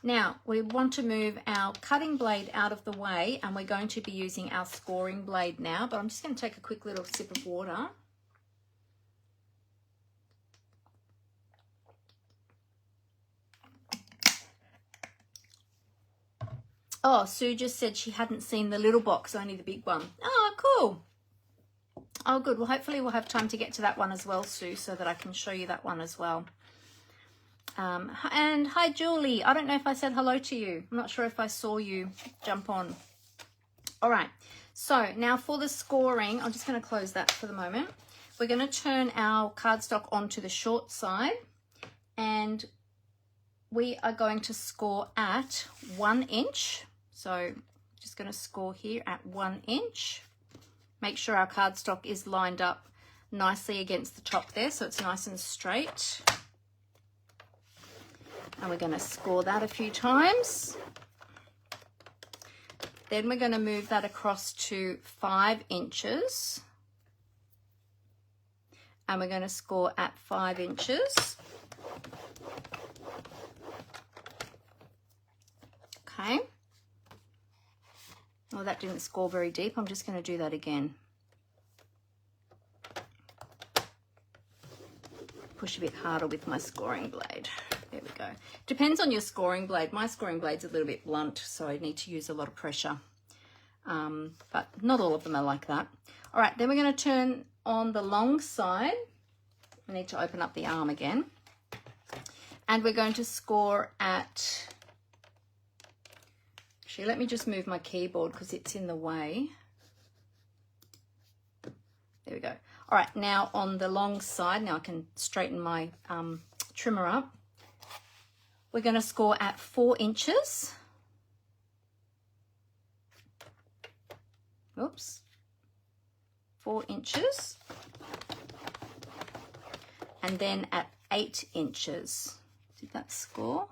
Now we want to move our cutting blade out of the way and we're going to be using our scoring blade now, but I'm just going to take a quick little sip of water. Oh, Sue just said she hadn't seen the little box, only the big one. Oh, cool. Oh, good. Well, hopefully we'll have time to get to that one as well, Sue, so that I can show you that one as well. And hi, Julie. I don't know if I said hello to you. I'm not sure if I saw you jump on. All right. So now for the scoring, I'm just going to close that for the moment. We're going to turn our cardstock onto the short side and we are going to score at 1 inch. So just going to score here at 1 inch. Make sure our cardstock is lined up nicely against the top there so it's nice and straight. And we're going to score that a few times. Then we're going to move that across to 5 inches. And we're going to score at 5 inches. Okay. Well, that didn't score very deep. I'm just going to do that again. Push a bit harder with my scoring blade. There we go. Depends on your scoring blade. My scoring blade's a little bit blunt, so I need to use a lot of pressure. But not all of them are like that. All right, then we're going to turn on the long side. I need to open up the arm again. And we're going to score at... Actually, let me just move my keyboard because it's in the way. There we go. All right, now on the long side, now I can straighten my trimmer up. We're going to score at 4 inches. Oops. 4 inches. And then at 8 inches. Did that score?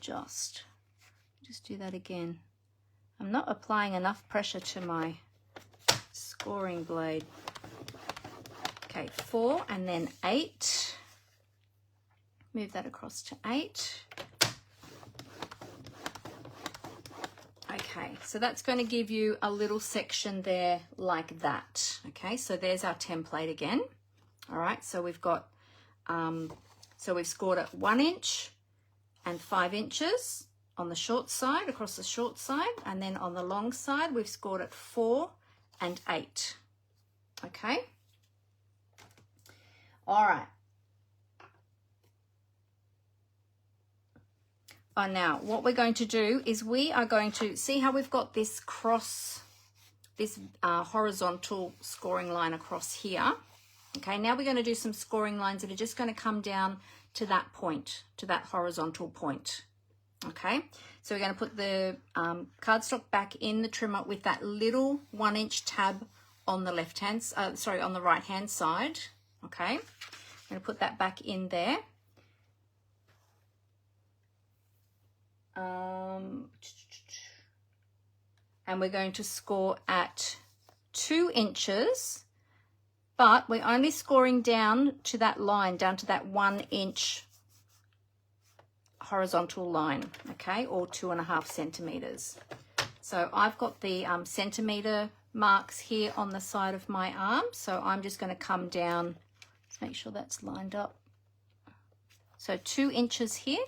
Just do that again. I'm not applying enough pressure to my scoring blade. Okay, 4 and then 8. Move that across to 8. Okay, so that's going to give you a little section there like that. Okay, so there's our template again. All right, so we've got, so we've scored at 1 inch and 5 inches on the short side, across the short side, and then on the long side, we've scored at 4 and 8. Okay. All right. Now what we're going to do is we are going to see how we've got this horizontal scoring line across here. Okay, now we're going to do some scoring lines that are just going to come down to that point, to that horizontal point. Okay, so we're going to put the cardstock back in the trimmer with that little 1 inch tab on the on the right hand side. Okay, I'm going to put that back in there. And we're going to score at 2 inches but we're only scoring down to that line, down to that 1 inch horizontal line, okay, or 2.5 centimeters. So I've got the centimeter marks here on the side of my arm, so I'm just going to come down, let's make sure that's lined up. So 2 inches here,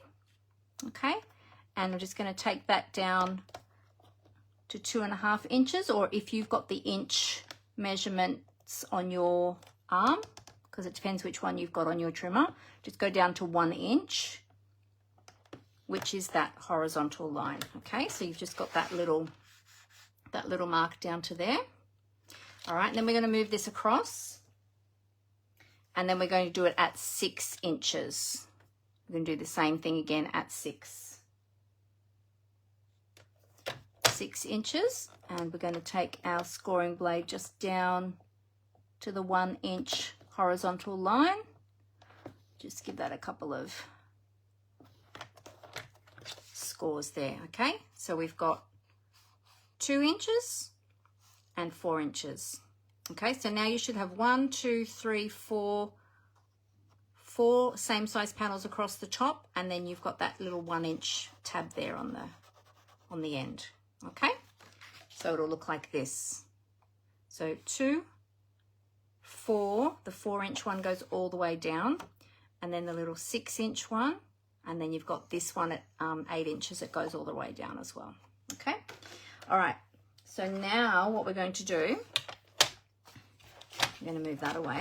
okay, and I'm just going to take that down to 2.5 inches, or if you've got the inch measurements on your arm, because it depends which one you've got on your trimmer, just go down to 1 inch, which is that horizontal line. Okay, so you've just got that little mark down to there. All right, and then we're going to move this across, and then we're going to do it at 6 inches. We're going to do the same thing again at 6 inches, and we're going to take our scoring blade just down to the 1 inch horizontal line. Just give that a couple of scores there. Okay, so we've got 2 inches and 4 inches. Okay, so now you should have 1, 2, 3, 4 same size panels across the top, and then you've got that little 1 inch tab there on the end. Okay, so it'll look like this. So 2, 4, the 4 inch one goes all the way down, and then the little 6 inch one, and then you've got this one at 8 inches, it goes all the way down as well. Okay, all right, so now what we're going to do, I'm going to move that away.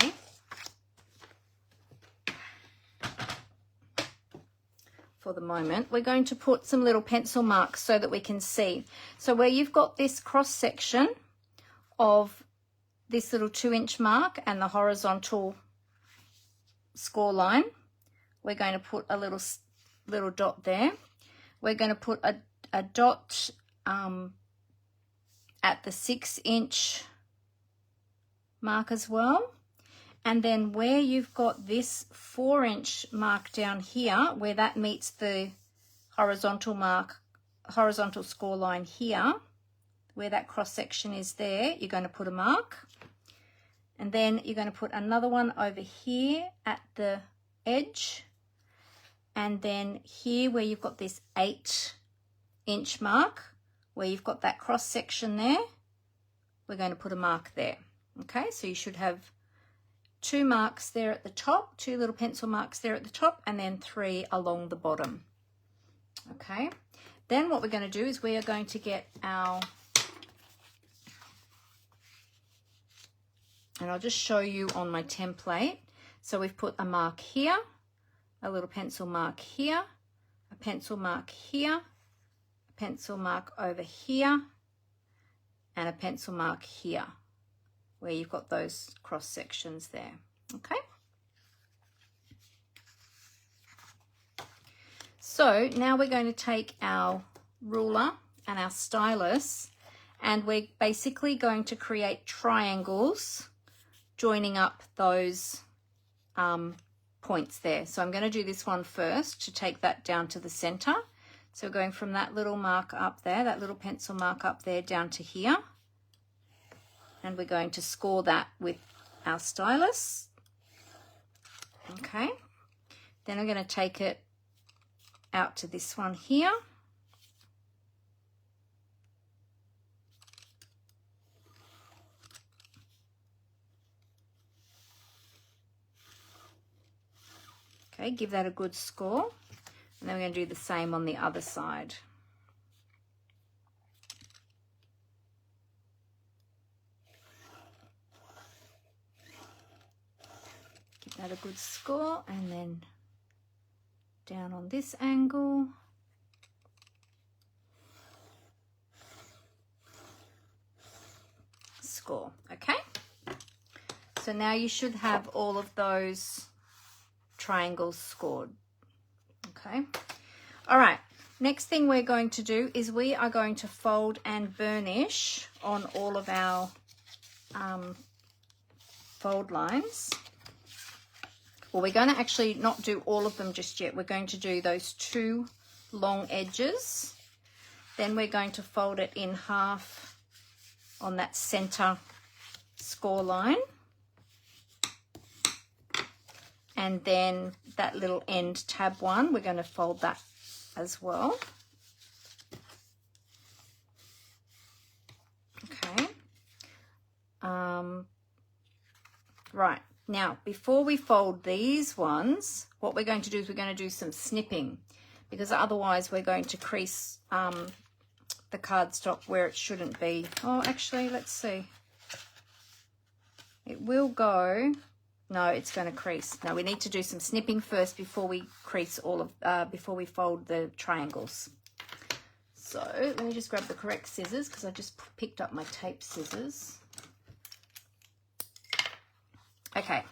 For the moment, we're going to put some little pencil marks so that we can see. So where you've got this cross section of this little 2 inch mark and the horizontal score line, we're going to put a little dot there. We're going to put a dot at the 6 inch mark as well. And then where you've got this 4 inch mark down here, where that meets the horizontal score line here, where that cross section is there, you're going to put a mark. And then you're going to put another one over here at the edge. And then here where you've got this 8 inch mark, where you've got that cross section there, we're going to put a mark there. Okay, so you should have 2 marks there at the top, 2 little pencil marks there at the top, and then 3 along the bottom. Okay, then what we're going to do is we are going to get our, and I'll just show you on my template. So we've put a mark here, a little pencil mark here, a pencil mark here, a pencil mark over here, and a pencil mark here, where you've got those cross sections there. Okay, so now we're going to take our ruler and our stylus, and we're basically going to create triangles joining up those points there. So I'm going to do this one first to take that down to the center. So going from that little mark up there, that little pencil mark up there, down to here. And we're going to score that with our stylus. Okay, then I'm going to take it out to this one here. Okay, give that a good score. And then we're going to do the same on the other side. Give that a good score, and then down on this angle. Score, okay? So now you should have all of those triangles scored. Okay, all right, next thing we're going to do is we are going to fold and burnish on all of our fold lines. Well, we're going to actually not do all of them just yet. We're going to do those 2 long edges, then we're going to fold it in half on that center score line. And then that little end tab one, we're going to fold that as well. Okay. Right, now before we fold these ones, what we're going to do is we're going to do some snipping, because otherwise we're going to crease the cardstock where it shouldn't be. Oh, actually, let's see. It will go. No, it's going to crease. No, we need to do some snipping first before we crease all of, before we fold the triangles. So let me just grab the correct scissors, because I just picked up my tape scissors. Okay,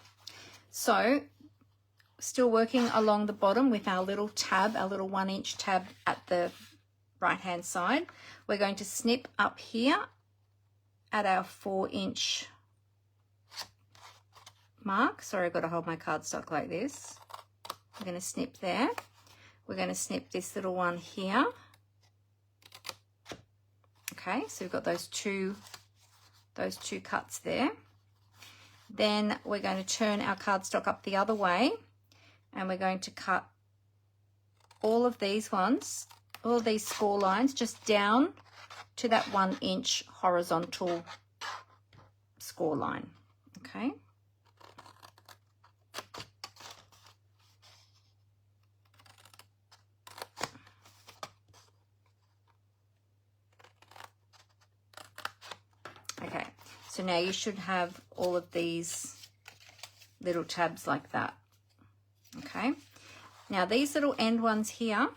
so still working along the bottom with our little tab, our little 1-inch tab at the right hand side. We're going to snip up here at our 4-inch mark. Sorry, I've got to hold my cardstock like this. We're going to snip there. We're going to snip this little one here. Okay, so we've got those two cuts there. Then we're going to turn our cardstock up the other way, and we're going to cut all of these ones, all of these score lines, just down to that 1-inch horizontal score line. Okay. Okay, so now you should have all of these little tabs like that. Okay, now these little end ones here,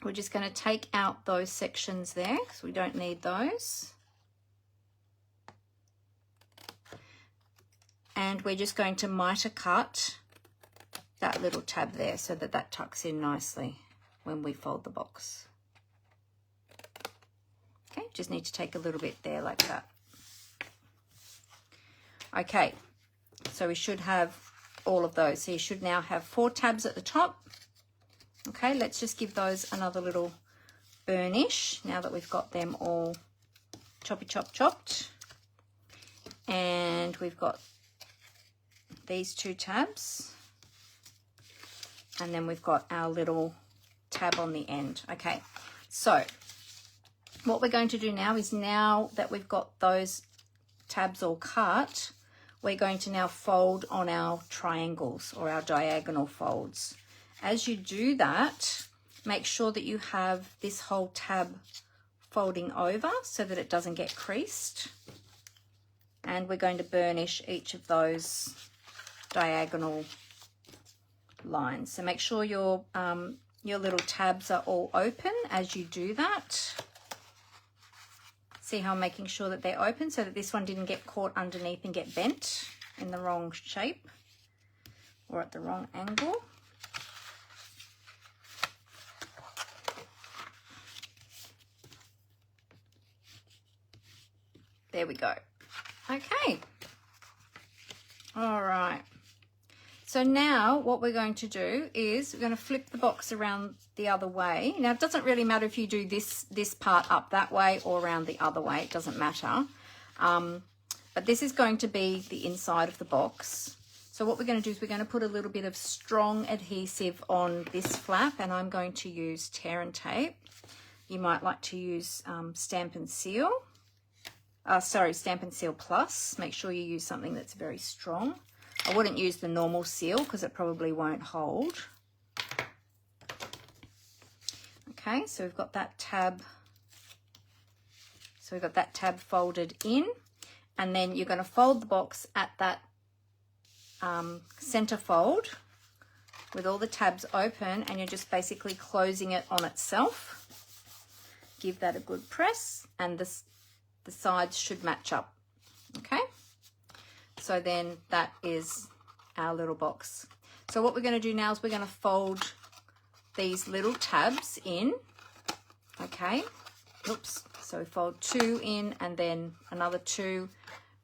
we're just going to take out those sections there because we don't need those. And we're just going to miter cut that little tab there so that that tucks in nicely when we fold the box. Okay, just need to take a little bit there like that. Okay, so we should have all of those. So you should now have 4 tabs at the top. Okay, let's just give those another little burnish now that we've got them all chopped. And we've got these 2 tabs. And then we've got our little tab on the end. Okay, so what we're going to do now is, now that we've got those tabs all cut, we're going to now fold on our triangles or our diagonal folds. As you do that, make sure that you have this whole tab folding over so that it doesn't get creased. And we're going to burnish each of those diagonal lines. So make sure your little tabs are all open as you do that. See how I'm making sure that they're open so that this one didn't get caught underneath and get bent in the wrong shape or at the wrong angle. There we go. Okay. All right. So now what we're going to do is we're going to flip the box around the other way. Now it doesn't really matter if you do this part up that way or around the other way. It doesn't matter. But this is going to be the inside of the box. So what we're going to do is we're going to put a little bit of strong adhesive on this flap, and I'm going to use tear and tape. You might like to use Stampin' Seal. Stampin' Seal Plus. Make sure you use something that's very strong. I wouldn't use the normal seal because it probably won't hold. Okay, so we've got that tab. So we've got that tab folded in, and then you're going to fold the box at that center fold with all the tabs open, and you're just basically closing it on itself. Give that a good press, and the sides should match up. Okay. So then that is our little box. So what we're going to do now is we're going to fold these little tabs in. Okay. Oops. So we fold 2 in and then another 2.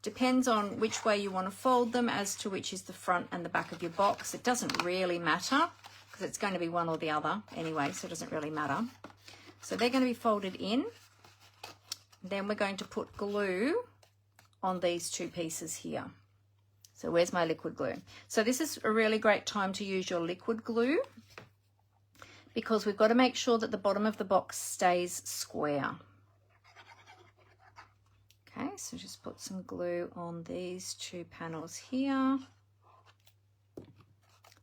Depends on which way you want to fold them as to which is the front and the back of your box. It doesn't really matter because it's going to be one or the other anyway, so it doesn't really matter. So they're going to be folded in. Then we're going to put glue on these 2 pieces here. So where's my liquid glue? So this is a really great time to use your liquid glue because we've got to make sure that the bottom of the box stays square. Okay, so just put some glue on these two panels here.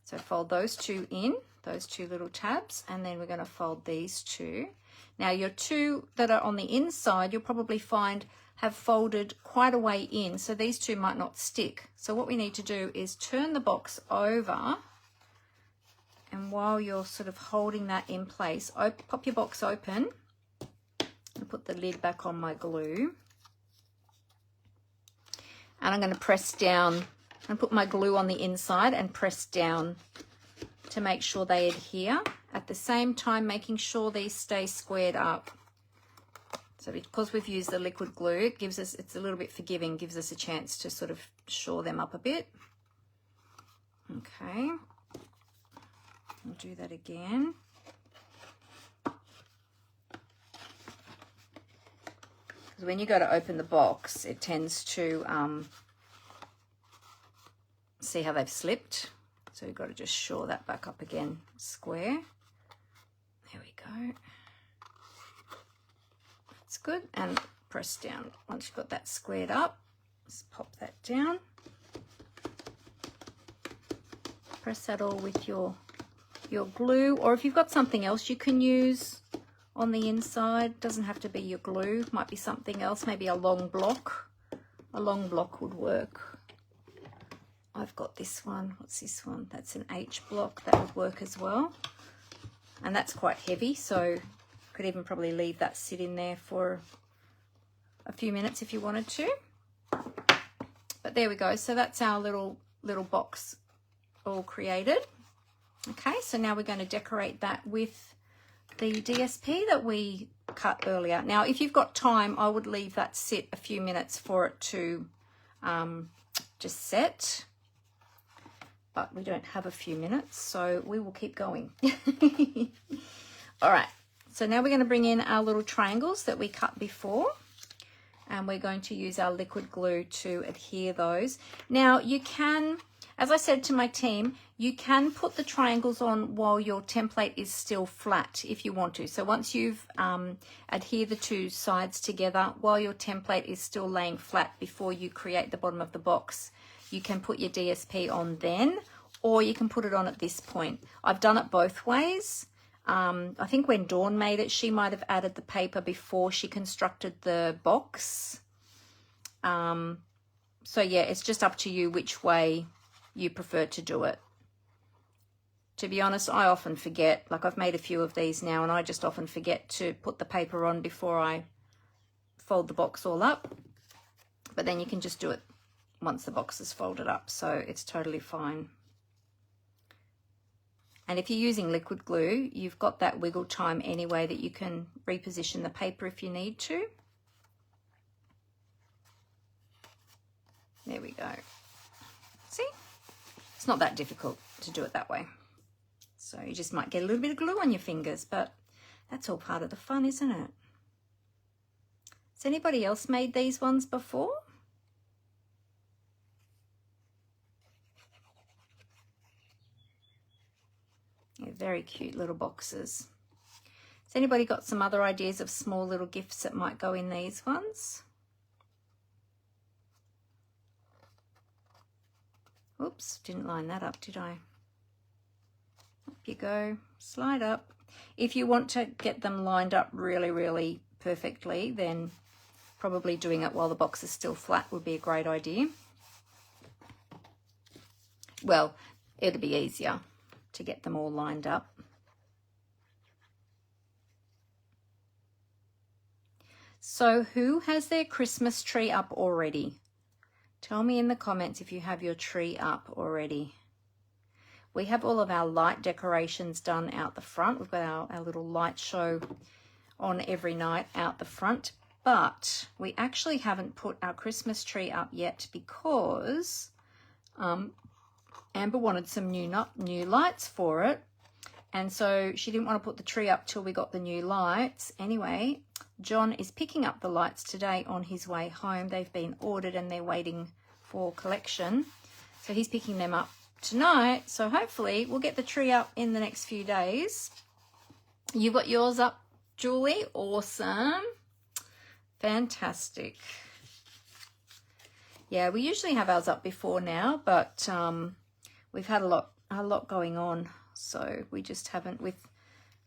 So fold those two in, those two little tabs, and then we're going to fold these two. Now your two that are on the inside, you'll probably find have folded quite a way in, so these two might not stick. So what we need to do is turn the box over, and while you're sort of holding that in place, pop your box open and put the lid back on my glue. And I'm going to press down and put my glue on the inside and press down to make sure they adhere. At the same time, making sure these stay squared up. So because we've used the liquid glue, it's a little bit forgiving, gives us a chance to sort of shore them up a bit. Okay, I'll do that again. Because when you go to open the box, it tends to see how they've slipped. So you've got to just shore that back up again, square. There we go. That's good. And press down. Once you've got that squared up, just pop that down. Press that all with your glue, or if you've got something else you can use on the inside, doesn't have to be your glue, might be something else, maybe a long block. A long block would work. I've got this one. What's this one? That's an H block. That would work as well. And that's quite heavy, so could even probably leave that sit in there for a few minutes if you wanted to. But there we go. So that's our little box all created. Okay, so now we're going to decorate that with the DSP that we cut earlier. Now, if you've got time, I would leave that sit a few minutes for it to just set. But we don't have a few minutes, so we will keep going. All right, so now we're going to bring in our little triangles that we cut before, and we're going to use our liquid glue to adhere those. Now, you can, as I said to my team, you can put the triangles on while your template is still flat if you want to. So once you've adhered the two sides together, while your template is still laying flat before you create the bottom of the box, you can put your DSP on then, or you can put it on at this point. I've done it both ways. I think when Dawn made it, she might have added the paper before she constructed the box. So yeah, it's just up to you which way you prefer to do it. To be honest, I often forget, like I've made a few of these now, and I just often forget to put the paper on before I fold the box all up. But then you can just do it once the box is folded up, so it's totally fine. And if you're using liquid glue, you've got that wiggle time anyway that you can reposition the paper if you need to. There we go. See? It's not that difficult to do it that way. So you just might get a little bit of glue on your fingers, but that's all part of the fun, isn't it? Has anybody else made these ones before? Yeah, very cute little boxes. Has anybody got some other ideas of small little gifts that might go in these ones? Oops, didn't line that up, did I? Up you go, slide up. If you want to get them lined up really, really perfectly, then probably doing it while the box is still flat would be a great idea. Well, it'll be easier to get them all lined up. So who has their Christmas tree up already? Tell me in the comments if you have your tree up already. We have all of our light decorations done out the front. We've got our little light show on every night out the front, but we actually haven't put our Christmas tree up yet because Amber wanted some new lights for it, and so she didn't want to put the tree up till we got the new lights. Anyway, John is picking up the lights today on his way home. They've been ordered and they're waiting for collection. So he's picking them up tonight. So hopefully we'll get the tree up in the next few days. You got yours up, Julie? Awesome. Fantastic. Yeah, we usually have ours up before now, but we've had a lot going on. So we just haven't, with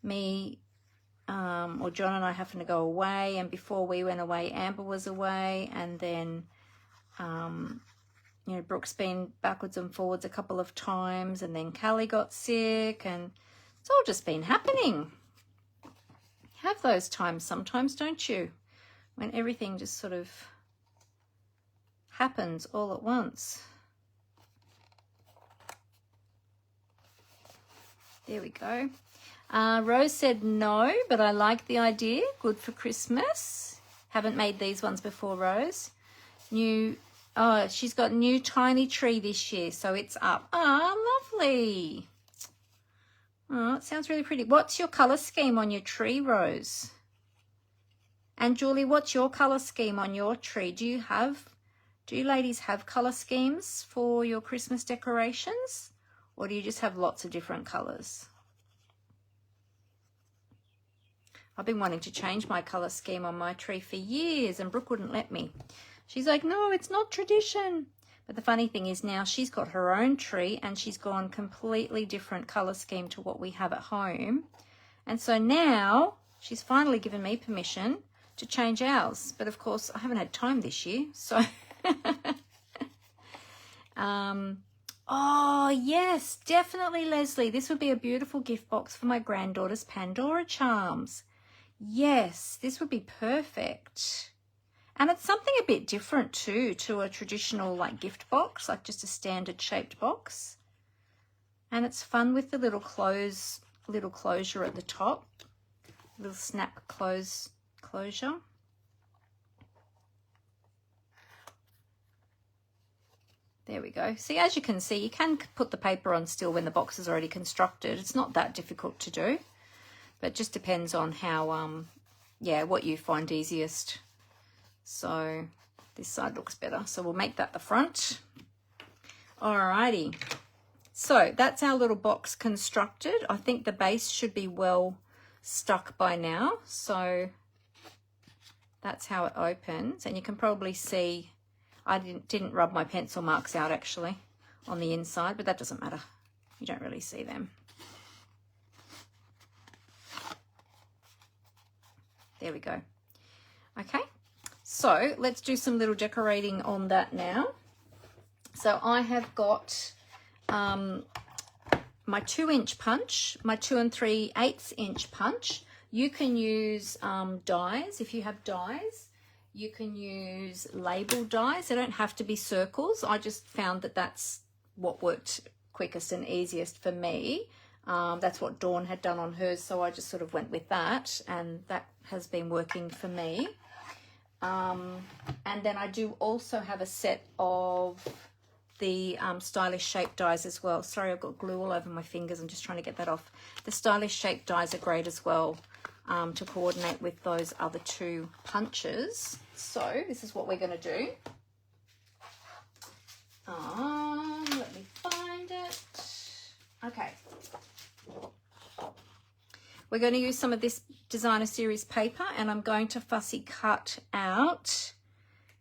me or John and I having to go away, and before we went away, Amber was away, and then you know, Brooke's been backwards and forwards a couple of times, and then Callie got sick, and it's all just been happening. You have those times sometimes, don't you? When everything just sort of happens all at once. There we go. Rose said no, but I like the idea. Good for Christmas. Haven't made these ones before, Rose. Oh, she's got new tiny tree this year, so it's up. Oh, lovely. Oh, it sounds really pretty. What's your colour scheme on your tree, Rose? And Julie, what's your colour scheme on your tree? Do you ladies have colour schemes for your Christmas decorations? Or do you just have lots of different colours? I've been wanting to change my colour scheme on my tree for years, and Brooke wouldn't let me. She's like, no, it's not tradition. But the funny thing is now she's got her own tree and she's gone completely different colour scheme to what we have at home. And so now she's finally given me permission to change ours. But of course, I haven't had time this year. So, oh, yes, definitely, Leslie. This would be a beautiful gift box for my granddaughter's Pandora charms. Yes, this would be perfect. And it's something a bit different too, to a traditional like gift box, like just a standard shaped box. And it's fun with the little closure at the top, little snap closure. There we go. See, as you can see, you can put the paper on still when the box is already constructed. It's not that difficult to do, but it just depends on how, what you find easiest. So this side looks better. So we'll make that the front. Alrighty. So that's our little box constructed. I think the base should be well stuck by now. So that's how it opens. And you can probably see I didn't rub my pencil marks out actually on the inside, but that doesn't matter. You don't really see them. There we go. Okay. So let's do some little decorating on that now. So I have got my 2-inch punch, my 2 3/8 inch punch. You can use dies if you have dies. You can use label dies. They don't have to be circles. I just found that that's what worked quickest and easiest for me. That's what Dawn had done on hers, so I just sort of went with that, and that has been working for me. And then I do also have a set of the stylish shape dies as well. Sorry, I've got glue all over my fingers. I'm just trying to get that off. The stylish shape dies are great as well to coordinate with those other 2 punches. So this is what we're going to do. Let me find it. Okay. We're going to use some of this designer series paper, and I'm going to fussy cut out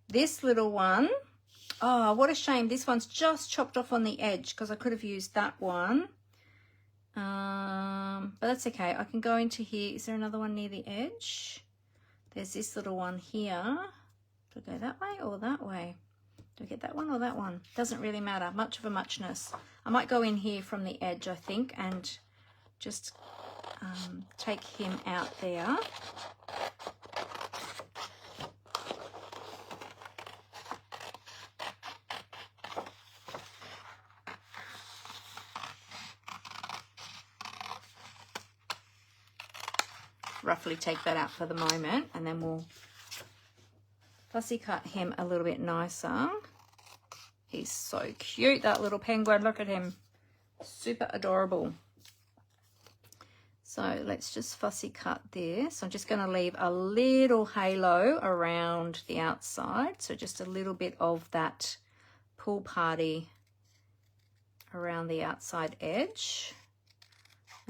this little one. Oh, what a shame. This one's just chopped off on the edge because I could have used that one. But that's okay. I can go into here. Is there another one near the edge? There's this little one here. Do I go that way or that way? Do I get that one or that one? Doesn't really matter. Much of a muchness. I might go in here from the edge, I think, and just take him out there. Roughly take that out for the moment, and then we'll fussy cut him a little bit nicer. He's so cute, that little penguin. Look at him. Super adorable. So let's just fussy cut this. I'm just going to leave a little halo around the outside. So just a little bit of that pool party around the outside edge.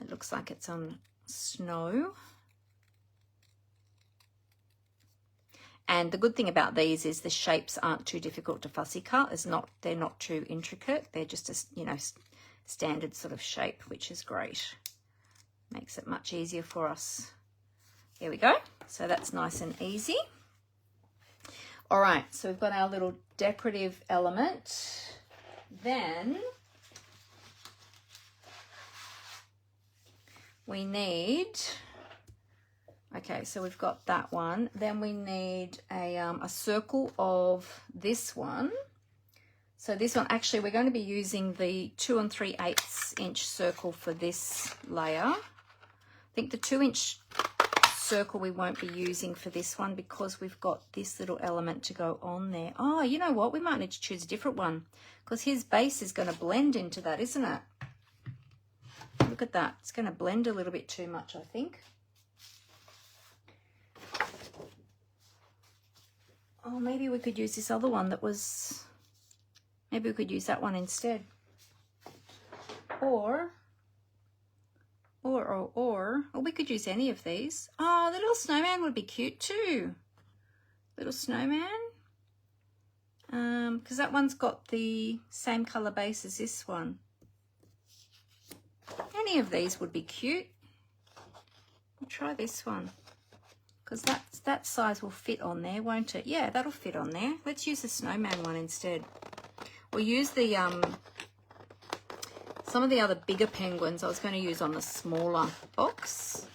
It looks like it's on snow. And the good thing about these is the shapes aren't too difficult to fussy cut. They're not too intricate. They're just a, you know, standard sort of shape, which is great. Makes it much easier for us. There we go. So that's nice and easy. All right, so we've got our little decorative element. Then we need, okay, so we've got that one. Then we need a circle of this one. So this one, actually, we're going to be using the 2 3/8 inch circle for this layer. I think the 2-inch circle we won't be using for this one because we've got this little element to go on there. Oh, you know what? We might need to choose a different one because his base is going to blend into that, isn't it? Look at that. It's going to blend a little bit too much, I think. Oh, maybe we could use this other one that was... Maybe we could use that one instead. Or we could use any of these. Oh, the little snowman would be cute too. Little snowman. Because that one's got the same colour base as this one. Any of these would be cute. We'll try this one. Because that size will fit on there, won't it? Yeah, that'll fit on there. Let's use the snowman one instead. We'll use the some of the other bigger penguins I was going to use on the smaller box.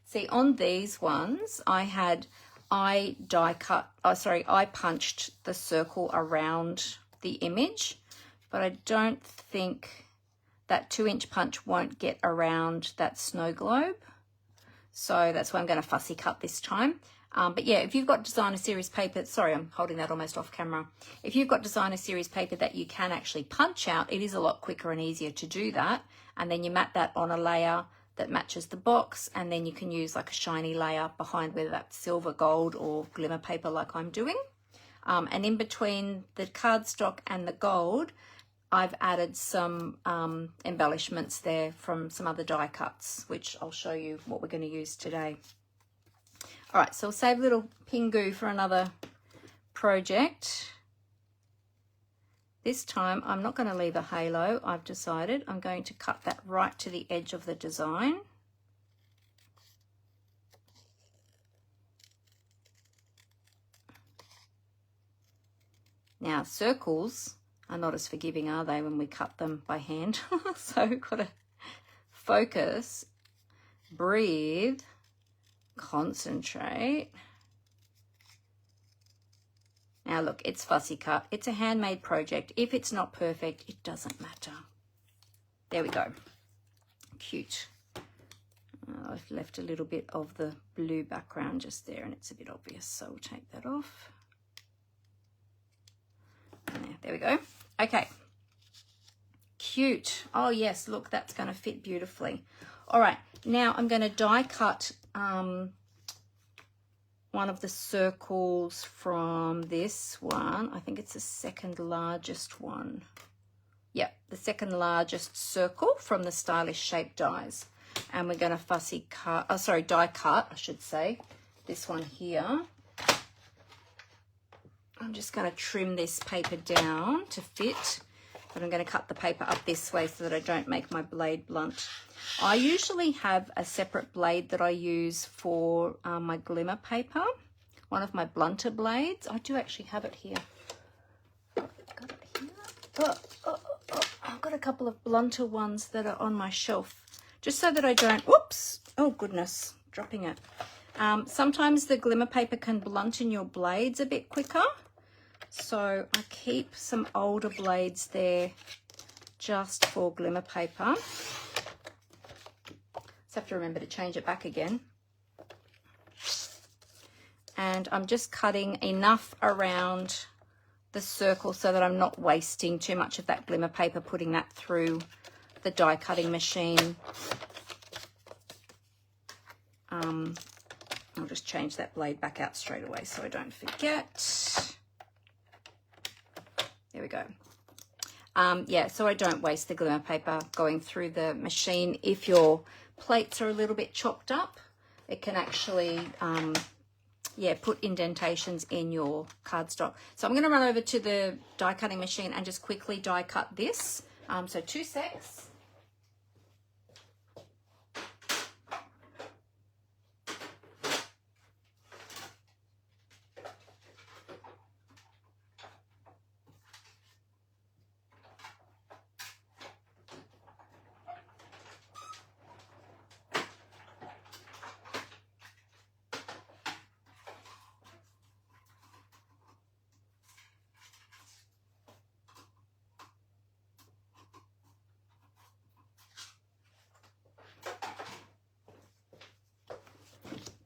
See, on these ones, I punched the circle around the image, but I don't think that 2-inch punch won't get around that snow globe. So that's why I'm going to fussy cut this time. But yeah, if you've got designer series paper, sorry, I'm holding that almost off camera. If you've got designer series paper that you can actually punch out, it is a lot quicker and easier to do that. And then you mat that on a layer that matches the box, and then you can use like a shiny layer behind, whether that's silver, gold, or glimmer paper like I'm doing. And in between the cardstock and the gold, I've added some embellishments there from some other die cuts, which I'll show you what we're going to use today. All right, so we'll save a little Pingu for another project. This time I'm not going to leave a halo. I've decided I'm going to cut that right to the edge of the design. Now, circles are not as forgiving, are they, when we cut them by hand? So we've got to focus, breathe, concentrate. Now look, it's fussy cut. It's a handmade project. If it's not perfect, it doesn't matter. There we go. Cute. I've left a little bit of the blue background just there and it's a bit obvious, so we'll take that off. There we go. Okay. Cute. Oh yes, look, that's going to fit beautifully. All right, now I'm going to die cut one of the circles from this one. I think it's the second largest one. Yep, the second largest circle from the Stylish Shape dies. And we're going to fussy cut, die cut, I should say, this one here. I'm just going to trim this paper down to fit, but I'm going to cut the paper up this way so that I don't make my blade blunt. I usually have a separate blade that I use for my glimmer paper, one of my blunter blades. I do actually have it here. Got it here. I've got a couple of blunter ones that are on my shelf, just so that I don't, whoops, oh goodness, dropping it. Sometimes the glimmer paper can blunt in your blades a bit quicker. So I keep some older blades there just for glimmer paper. Just have to remember to change it back again. And I'm just cutting enough around the circle so that I'm not wasting too much of that glimmer paper, putting that through the die cutting machine. I'll just change that blade back out straight away so I don't forget. There we go. Yeah, so I don't waste the glimmer paper going through the machine. If your plates are a little bit chopped up, it can actually, yeah, put indentations in your cardstock. So I'm going to run over to the die cutting machine and just quickly die cut this. So 2 secs.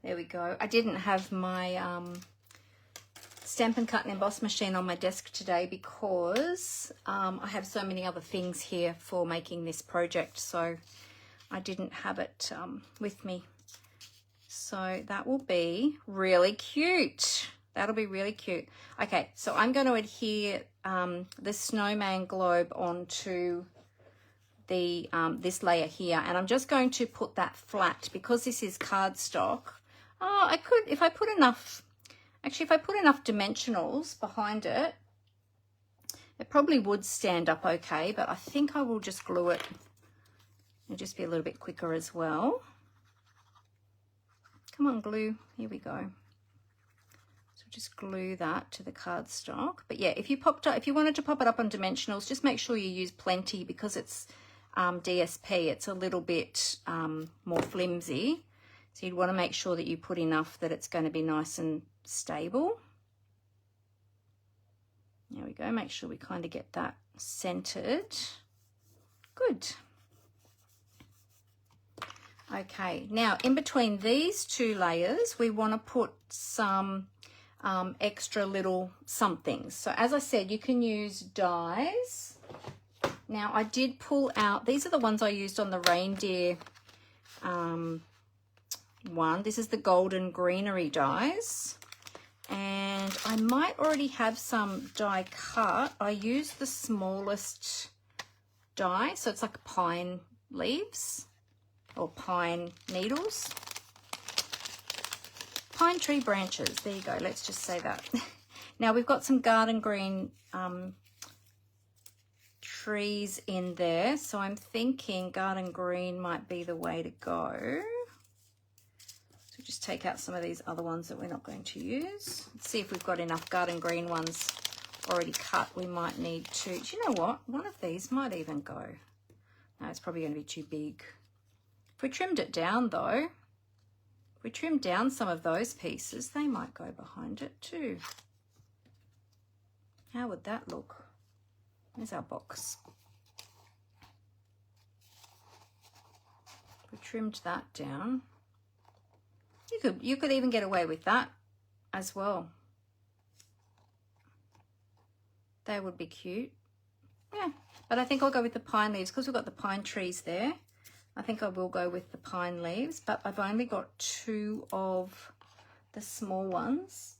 There we go. I didn't have my Stampin' Cut and Emboss machine on my desk today because I have so many other things here for making this project, so I didn't have it with me. So that will be really cute. That'll be really cute. Okay, so I'm going to adhere the snowman globe onto the this layer here, and I'm just going to put that flat because this is cardstock. Oh, I could, if I put enough, actually if I put enough dimensionals behind it, it probably would stand up okay, but I think I will just glue it. It'll just be a little bit quicker as well. Come on, glue, here we go. So just glue that to the cardstock. But yeah, if you wanted to pop it up on dimensionals, just make sure you use plenty because it's DSP, it's a little bit more flimsy. So you'd want to make sure that you put enough that it's going to be nice and stable. There we go. Make sure we kind of get that centered. Good. Okay, now in between these two layers, we want to put some extra little somethings. So as I said, you can use dies. Now I did pull out, these are the ones I used on the reindeer one. This is the golden greenery dies, and I might already have some die cut. I used the smallest die, so it's like pine leaves or pine needles, pine tree branches. There you go, let's just say that. Now we've got some garden green trees in there, so I'm thinking garden green might be the way to go. So just take out some of these other ones that we're not going to use. Let's see if we've got enough garden green ones already cut. We might need to, do you know what? One of these might even go. No, it's probably going to be too big. If we trimmed it down though, if we trimmed down some of those pieces, they might go behind it too. How would that look? There's our box. If we trimmed that down, you could even get away with that as well. They would be cute. Yeah, but I think I'll go with the pine leaves because we've got the pine trees there. I think I will go with the pine leaves, but I've only got 2 of the small ones.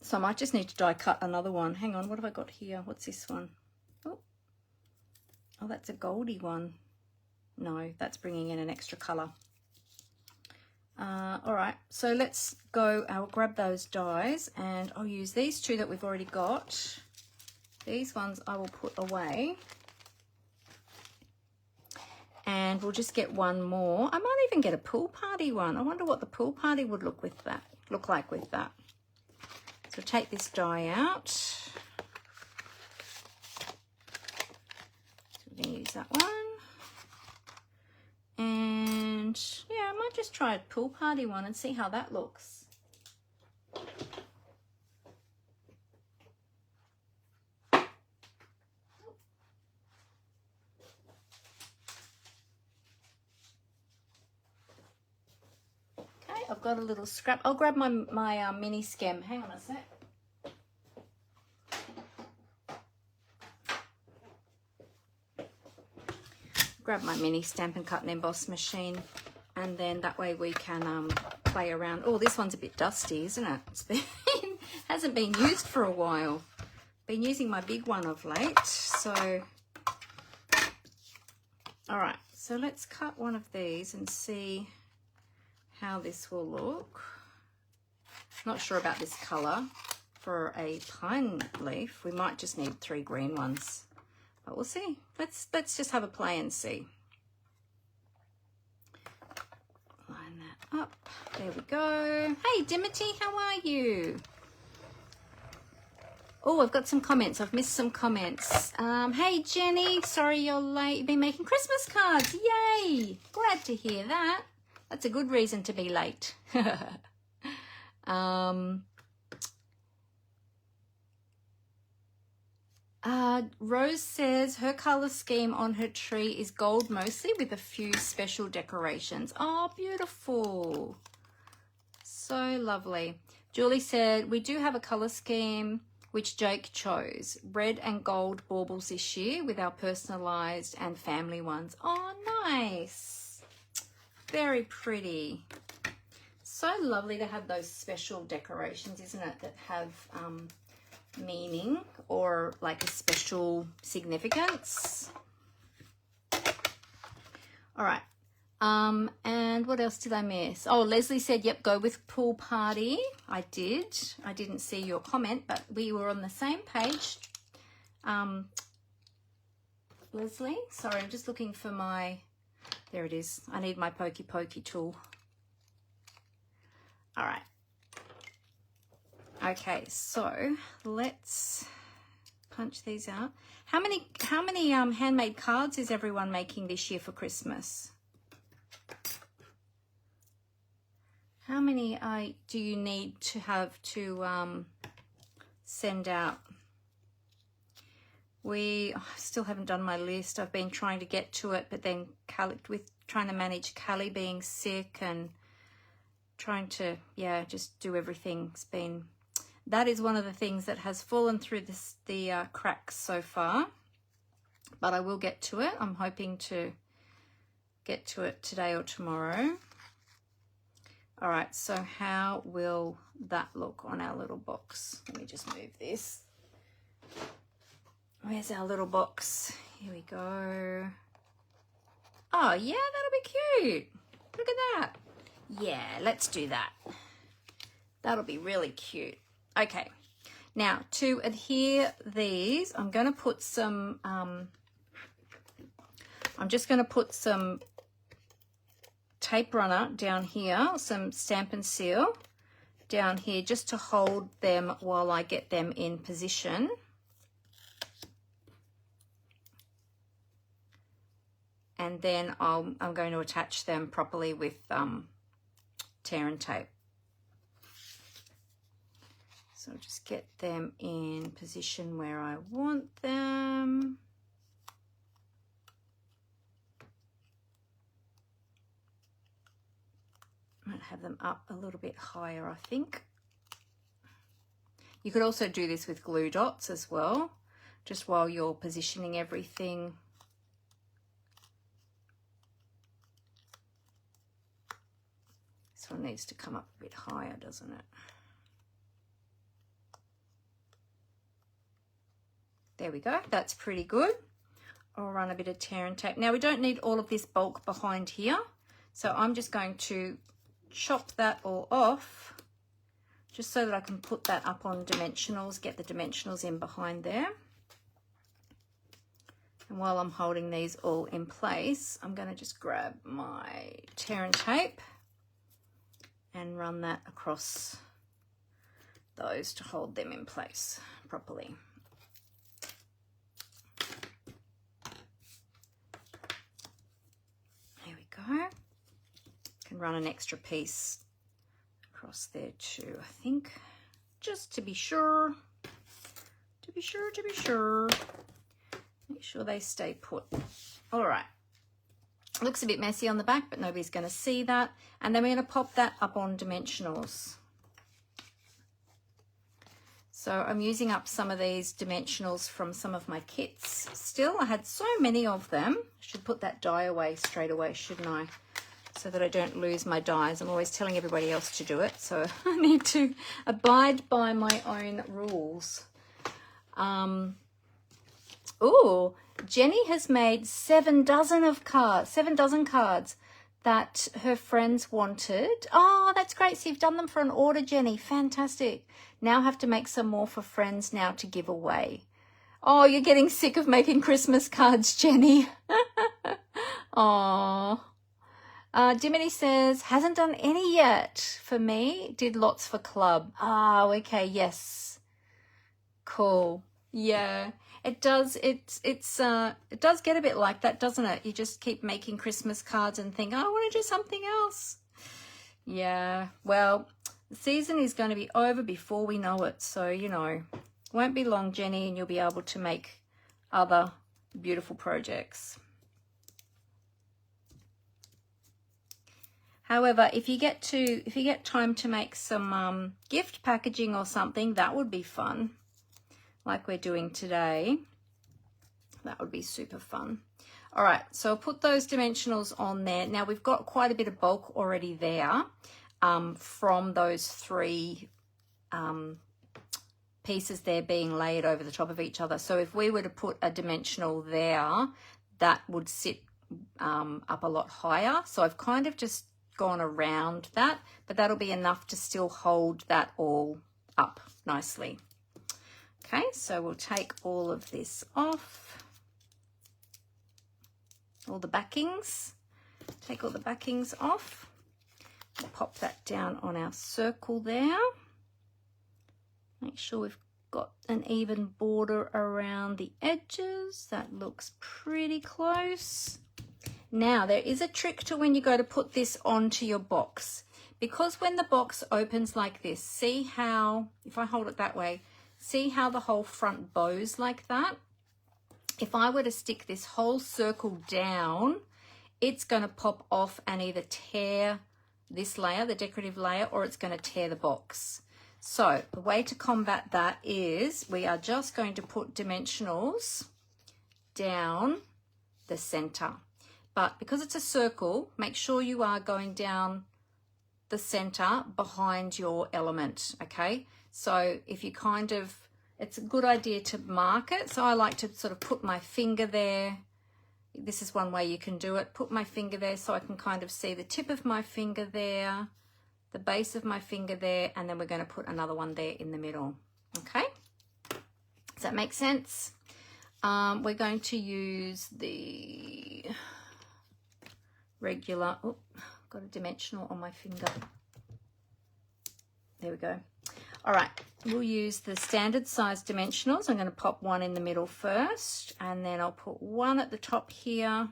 So I might just need to die cut another one. Hang on, what have I got here? What's this one? Oh, that's a goldy one. No, that's bringing in an extra colour. All right, so let's go. I'll grab those dies and I'll use these 2 that we've already got. These ones I will put away. And we'll just get one more. I might even get a pool party one. I wonder what the pool party would look like with that. So take this die out. So we're going to use that one. And yeah, I might just try a pool party one and see how that looks. Okay, I've got a little scrap. I'll grab my mini skem. Hang on a sec. grab my mini Stampin' Cut and Emboss machine, and then that way we can play around. Oh, this one's a bit dusty, isn't it? It's been hasn't been used for a while. Been using my big one of late. So, all right, so let's cut one of these and see how this will look. Not sure about this color for a pine leaf. We might just need 3 green ones, but we'll see. Let's just have a play and see. Line that up. There we go. Hey, Dimity, how are you? Oh, I've got some comments. I've missed some comments. Hey, Jenny, sorry you're late. You've been making Christmas cards. Yay! Glad to hear that. That's a good reason to be late. Rose says her color scheme on her tree is gold mostly with a few special decorations. Oh, beautiful. So lovely. Julie said, we do have a color scheme which Jake chose. Red and gold baubles this year with our personalized and family ones. Oh, nice. Very pretty. So lovely to have those special decorations, isn't it, that have meaning or like a special significance. All right. And what else did I miss? Oh, Leslie said, yep, go with pool party. I did. I didn't see your comment, but we were on the same page. Leslie, sorry, I'm just looking for my, there it is. I need my pokey pokey tool. All right. Okay, so let's punch these out. How many handmade cards is everyone making this year for Christmas? How many do you need to have to send out? I still haven't done my list. I've been trying to get to it, but then trying to manage Callie being sick and trying to, yeah, just do everything. That is one of the things that has fallen through the cracks so far, but I will get to it. I'm hoping to get to it today or tomorrow. All right, so how will that look on our little box? Let me just move this. Where's our little box? Here we go. Oh, yeah, that'll be cute. Look at that. Yeah, let's do that. That'll be really cute. Okay, now to adhere these, I'm going to put some, I'm just going to put some tape runner down here, some Stampin' Seal down here just to hold them while I get them in position. And then I'm going to attach them properly with tear and tape. So I'll just get them in position where I want them. I might have them up a little bit higher, I think. You could also do this with glue dots as well, just while you're positioning everything. This one needs to come up a bit higher, doesn't it? There we go, that's pretty good. I'll run a bit of tear and tape. Now we don't need all of this bulk behind here, so I'm just going to chop that all off just so that I can put that up on dimensionals, get the dimensionals in behind there. And while I'm holding these all in place, I'm going to just grab my tear and tape and run that across those to hold them in place properly. There we go. Can run an extra piece across there too, I think, just to be sure. Make sure they stay put. All right. Looks a bit messy on the back, but nobody's going to see that. And then we're going to pop that up on dimensionals. So So I'm using up some of these dimensionals from some of my kits still. I had so many of them. I should put that die away straight away, shouldn't I? So that I don't lose my dies. I'm always telling everybody else to do it, so I need to abide by my own rules. Oh, Jenny has made 7 dozen cards that her friends wanted. Oh, that's great. So you've done them for an order, Jenny. Fantastic. Now have to make some more for friends now to give away. Oh, you're getting sick of making Christmas cards, Jenny. Oh. Dimity says, hasn't done any yet for me. Did lots for club. Oh, okay. Yes. Cool. Yeah. It does. It does get a bit like that, doesn't it? You just keep making Christmas cards and think, oh, I want to do something else. Yeah. Well, the season is going to be over before we know it. So, you know, won't be long, Jenny, and you'll be able to make other beautiful projects. However, if you get time to make some gift packaging or something, that would be fun. Like we're doing today. That would be super fun. All right, so I'll put those dimensionals on there. Now we've got quite a bit of bulk already there from those 3 pieces there being laid over the top of each other. So if we were to put a dimensional there, that would sit up a lot higher. So I've kind of just gone around that, but that'll be enough to still hold that all up nicely. Okay, so we'll take all of this off, all the backings, take all the backings off, pop that down on our circle there. Make sure we've got an even border around the edges. That looks pretty close. Now, there is a trick to when you go to put this onto your box, because when the box opens like this, see how, if I hold it that way, see how the whole front bows like that? If I were to stick this whole circle down, it's going to pop off and either tear this layer, the decorative layer, or it's going to tear the box. So the way to combat that is we are just going to put dimensionals down the center. But because it's a circle, make sure you are going down the center behind your element, okay? So if you kind of, it's a good idea to mark it. So I like to sort of put my finger there. This is one way you can do it. Put my finger there so I can kind of see the tip of my finger there, the base of my finger there, and then we're going to put another one there in the middle, okay? Does that make sense? We're going to use the regular, oh, got a dimensional on my finger. There we go. All right, we'll use the standard size dimensionals. I'm going to pop one in the middle first, and then I'll put one at the top here,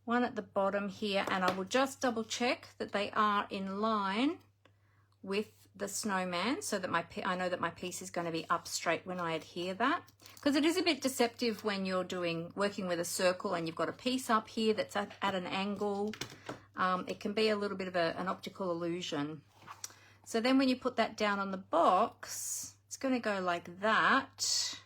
one at the bottom here, and I will just double check that they are in line with the snowman so that I know that my piece is going to be up straight when I adhere that, because it is a bit deceptive when you're working with a circle and you've got a piece up here that's at an angle. It can be a little bit of an optical illusion. So then when you put that down on the box, it's going to go like that.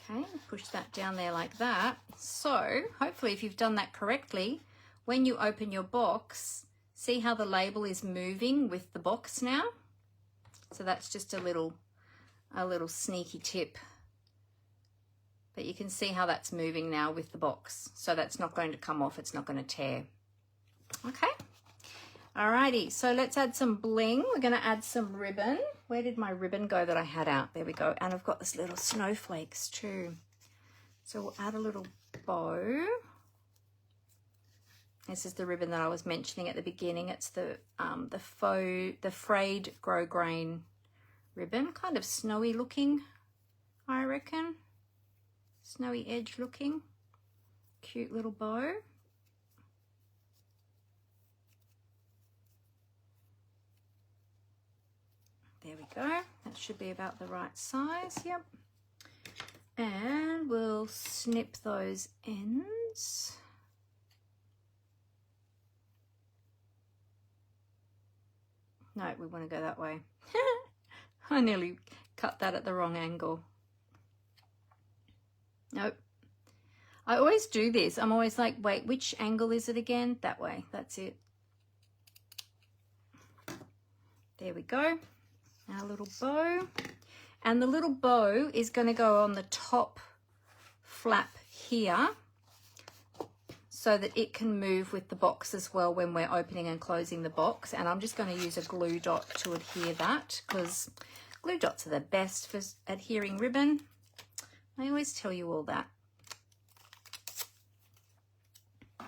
Okay, push that down there like that. So hopefully if you've done that correctly, when you open your box, see how the label is moving with the box now? So that's just a little sneaky tip. But you can see how that's moving now with the box. So that's not going to come off, it's not going to tear. Okay. Alrighty, so let's add some bling. We're going to add some ribbon. Where did my ribbon go that I had out? There we go. And I've got this little snowflakes too. So we'll add a little bow. This is the ribbon that I was mentioning at the beginning. It's the frayed grosgrain ribbon. Kind of snowy looking, I reckon. Snowy edge looking. Cute little bow. There we go. That should be about the right size. Yep. And we'll snip those ends. No, we want to go that way. I nearly cut that at the wrong angle. Nope. I always do this. I'm always like, wait, which angle is it again? That way. That's it. There we go. Our little bow. And the little bow is going to go on the top flap here so that it can move with the box as well when we're opening and closing the box. And I'm just going to use a glue dot to adhere that, because glue dots are the best for adhering ribbon. I always tell you all that. There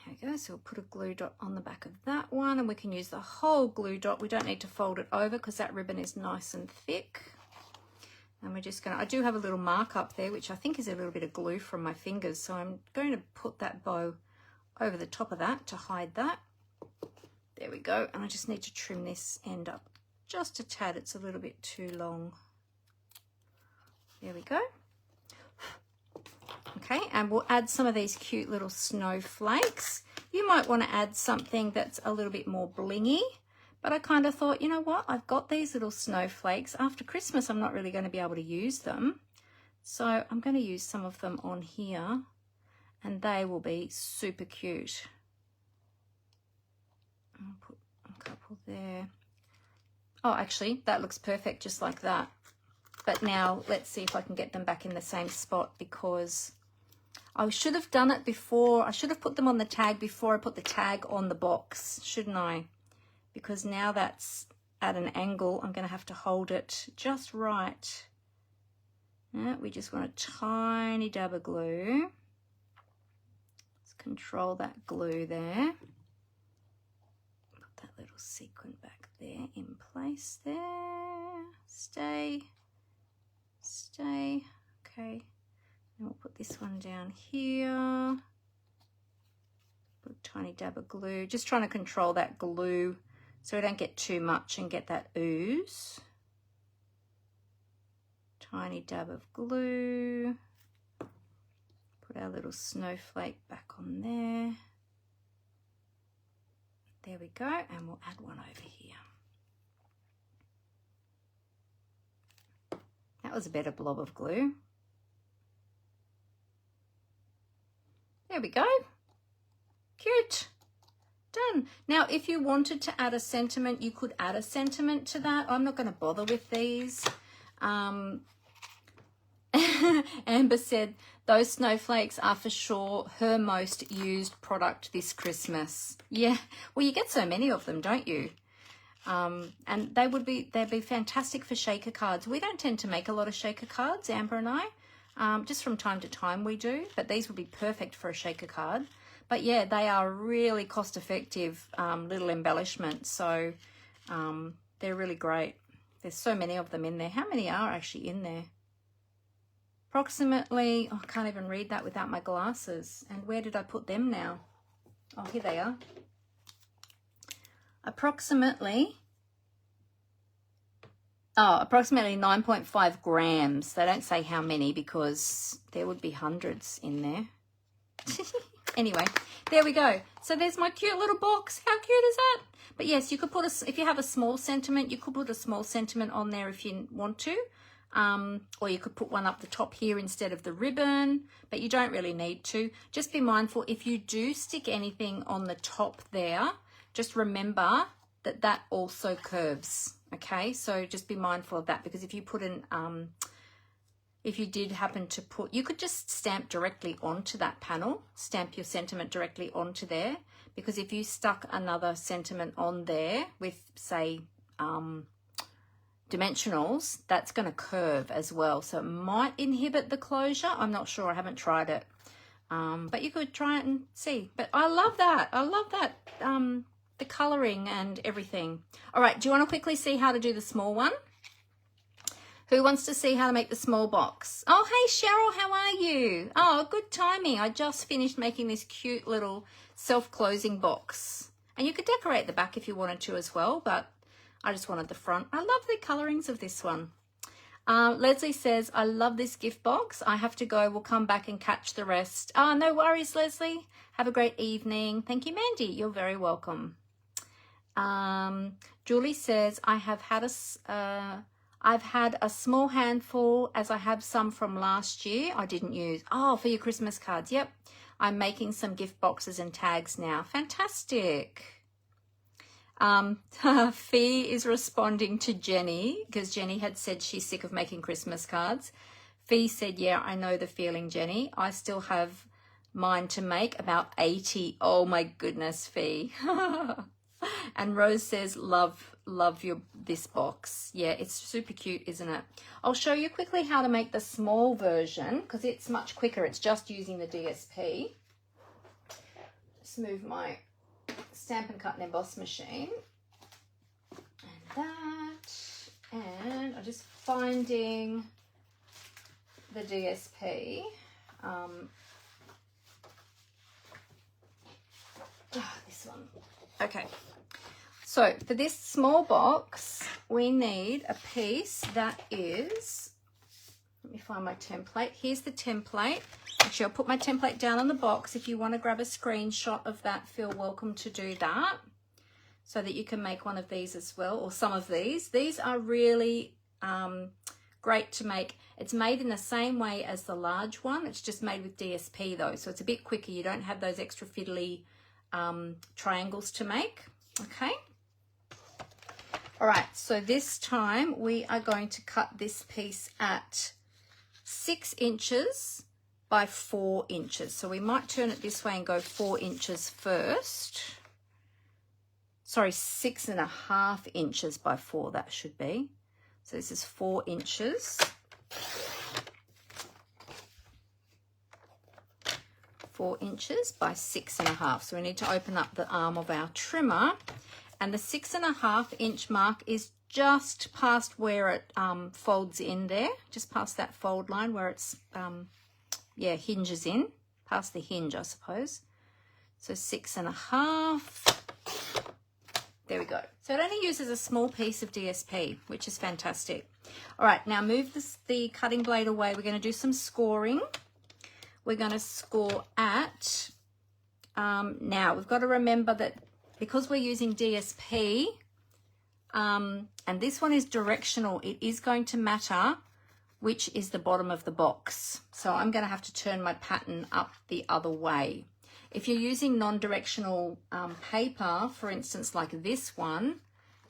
we go. So we'll put a glue dot on the back of that one, and we can use the whole glue dot. We don't need to fold it over because that ribbon is nice and thick. And we're just going to, I do have a little mark up there, which I think is a little bit of glue from my fingers. So I'm going to put that bow over the top of that to hide that. There we go. And I just need to trim this end up just a tad. It's a little bit too long. There we go. Okay, and we'll add some of these cute little snowflakes. You might want to add something that's a little bit more blingy. But I kind of thought, you know what, I've got these little snowflakes. After Christmas, I'm not really going to be able to use them. So I'm going to use some of them on here, and they will be super cute. I'll put a couple there. Oh, actually, that looks perfect just like that. But now let's see if I can get them back in the same spot, because I should have done it before. I should have put them on the tag before I put the tag on the box, shouldn't I? Because now that's at an angle, I'm going to have to hold it just right. Yeah, we just want a tiny dab of glue. Let's control that glue there. Put that little sequin back there in place there. Stay. Stay. Okay. And we'll put this one down here. Put a tiny dab of glue. Just trying to control that glue so we don't get too much and get that ooze. Tiny dab of glue. Put our little snowflake back on there. There we go, and we'll add one over here. That was a better blob of glue. There we go. Cute. Done. Now, if you wanted to add a sentiment, you could add a sentiment to that. I'm not going to bother with these. Amber said, those snowflakes are for sure her most used product this Christmas. Yeah, well, you get so many of them, don't you? And they'd be fantastic for shaker cards. We don't tend to make a lot of shaker cards, Amber and I. Just from time to time we do, but these would be perfect for a shaker card. But yeah, they are really cost-effective little embellishments, so they're really great. There's so many of them in there. How many are actually in there? Approximately, oh, I can't even read that without my glasses. And where did I put them now? Oh, here they are. Approximately 9.5 grams. They don't say how many because there would be hundreds in there. Anyway, there we go. So there's my cute little box. How cute is that? But yes, you could put if you have a small sentiment, you could put a small sentiment on there if you want to. Or you could put one up the top here instead of the ribbon, but you don't really need to. Just be mindful, if you do stick anything on the top there, just remember that that also curves, okay? So just be mindful of that, because if you put in, if you did happen to put, you could just stamp directly onto that panel, stamp your sentiment directly onto there, because if you stuck another sentiment on there with, say, dimensionals, that's going to curve as well, so it might inhibit the closure. I'm not sure, I haven't tried it, but you could try it and see. But I love that. I love that, the coloring and everything. All right, do you want to quickly see how to do the small one? Who wants to see how to make the small box? Oh, hey Cheryl, how are you? Oh, good timing. I just finished making this cute little self-closing box, and you could decorate the back if you wanted to as well, but I just wanted the front. I love the colorings of this one. Leslie says, I love this gift box. I have to go. We'll come back and catch the rest. Oh, no worries, Leslie. Have a great evening. Thank you, Mandy. You're very welcome. Julie says, I've had a small handful as I have some from last year I didn't use. Oh, for your Christmas cards. Yep. I'm making some gift boxes and tags now. Fantastic. Fee is responding to Jenny because Jenny had said she's sick of making Christmas cards. Fee said, yeah, I know the feeling, Jenny. I still have mine to make, about 80. Oh my goodness, Fee. And Rose says, love this box. Yeah, it's super cute, isn't it? I'll show you quickly how to make the small version because it's much quicker. It's just using the DSP. Just move my Stampin' Cut and Emboss machine. And that. And I'm just finding the DSP. This one. Okay. So for this small box, we need a piece that is, let me find my template. Here's the template. Actually, I'll put my template down on the box. If you want to grab a screenshot of that, feel welcome to do that so that you can make one of these as well, or some of these. These are really great to make. It's made in the same way as the large one. It's just made with DSP though, so it's a bit quicker. You don't have those extra fiddly triangles to make. Okay. All right, so this time we are going to cut this piece at 6 inches by 4 inches. So we might turn it this way and go 4 inches first. Sorry, 6.5 inches by 4, that should be. So this is 4 inches. 4 inches by 6.5. So we need to open up the arm of our trimmer. And the 6.5 inch mark is just past where it folds in there, just past that fold line where it's, hinges in, past the hinge, I suppose. So 6.5. There we go. So it only uses a small piece of DSP, which is fantastic. All right, now move the cutting blade away. We're going to do some scoring. We're going to score at, now we've got to remember that because we're using DSP, and this one is directional, it is going to matter which is the bottom of the box. So I'm going to have to turn my pattern up the other way. If you're using non-directional paper, for instance, like this one,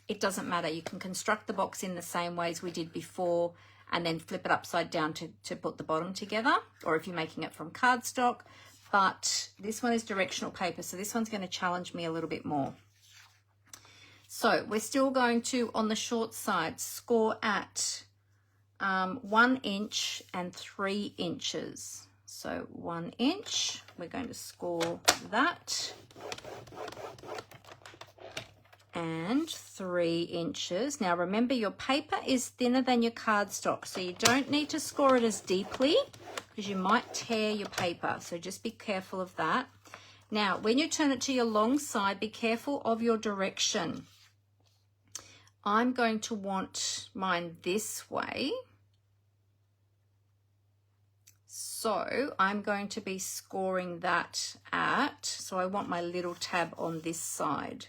it doesn't matter. You can construct the box in the same ways we did before and then flip it upside down to put the bottom together, or if you're making it from cardstock. But this one is directional paper, so this one's going to challenge me a little bit more. So we're still going to, on the short side, score at 1 inch and 3 inches. So 1 inch, we're going to score that. And 3 inches. Now remember, your paper is thinner than your cardstock, so you don't need to score it as deeply because you might tear your paper, so just be careful of that. Now when you turn it to your long side, be careful of your direction. I'm going to want mine this way, so I'm going to be scoring that at, so I want my little tab on this side.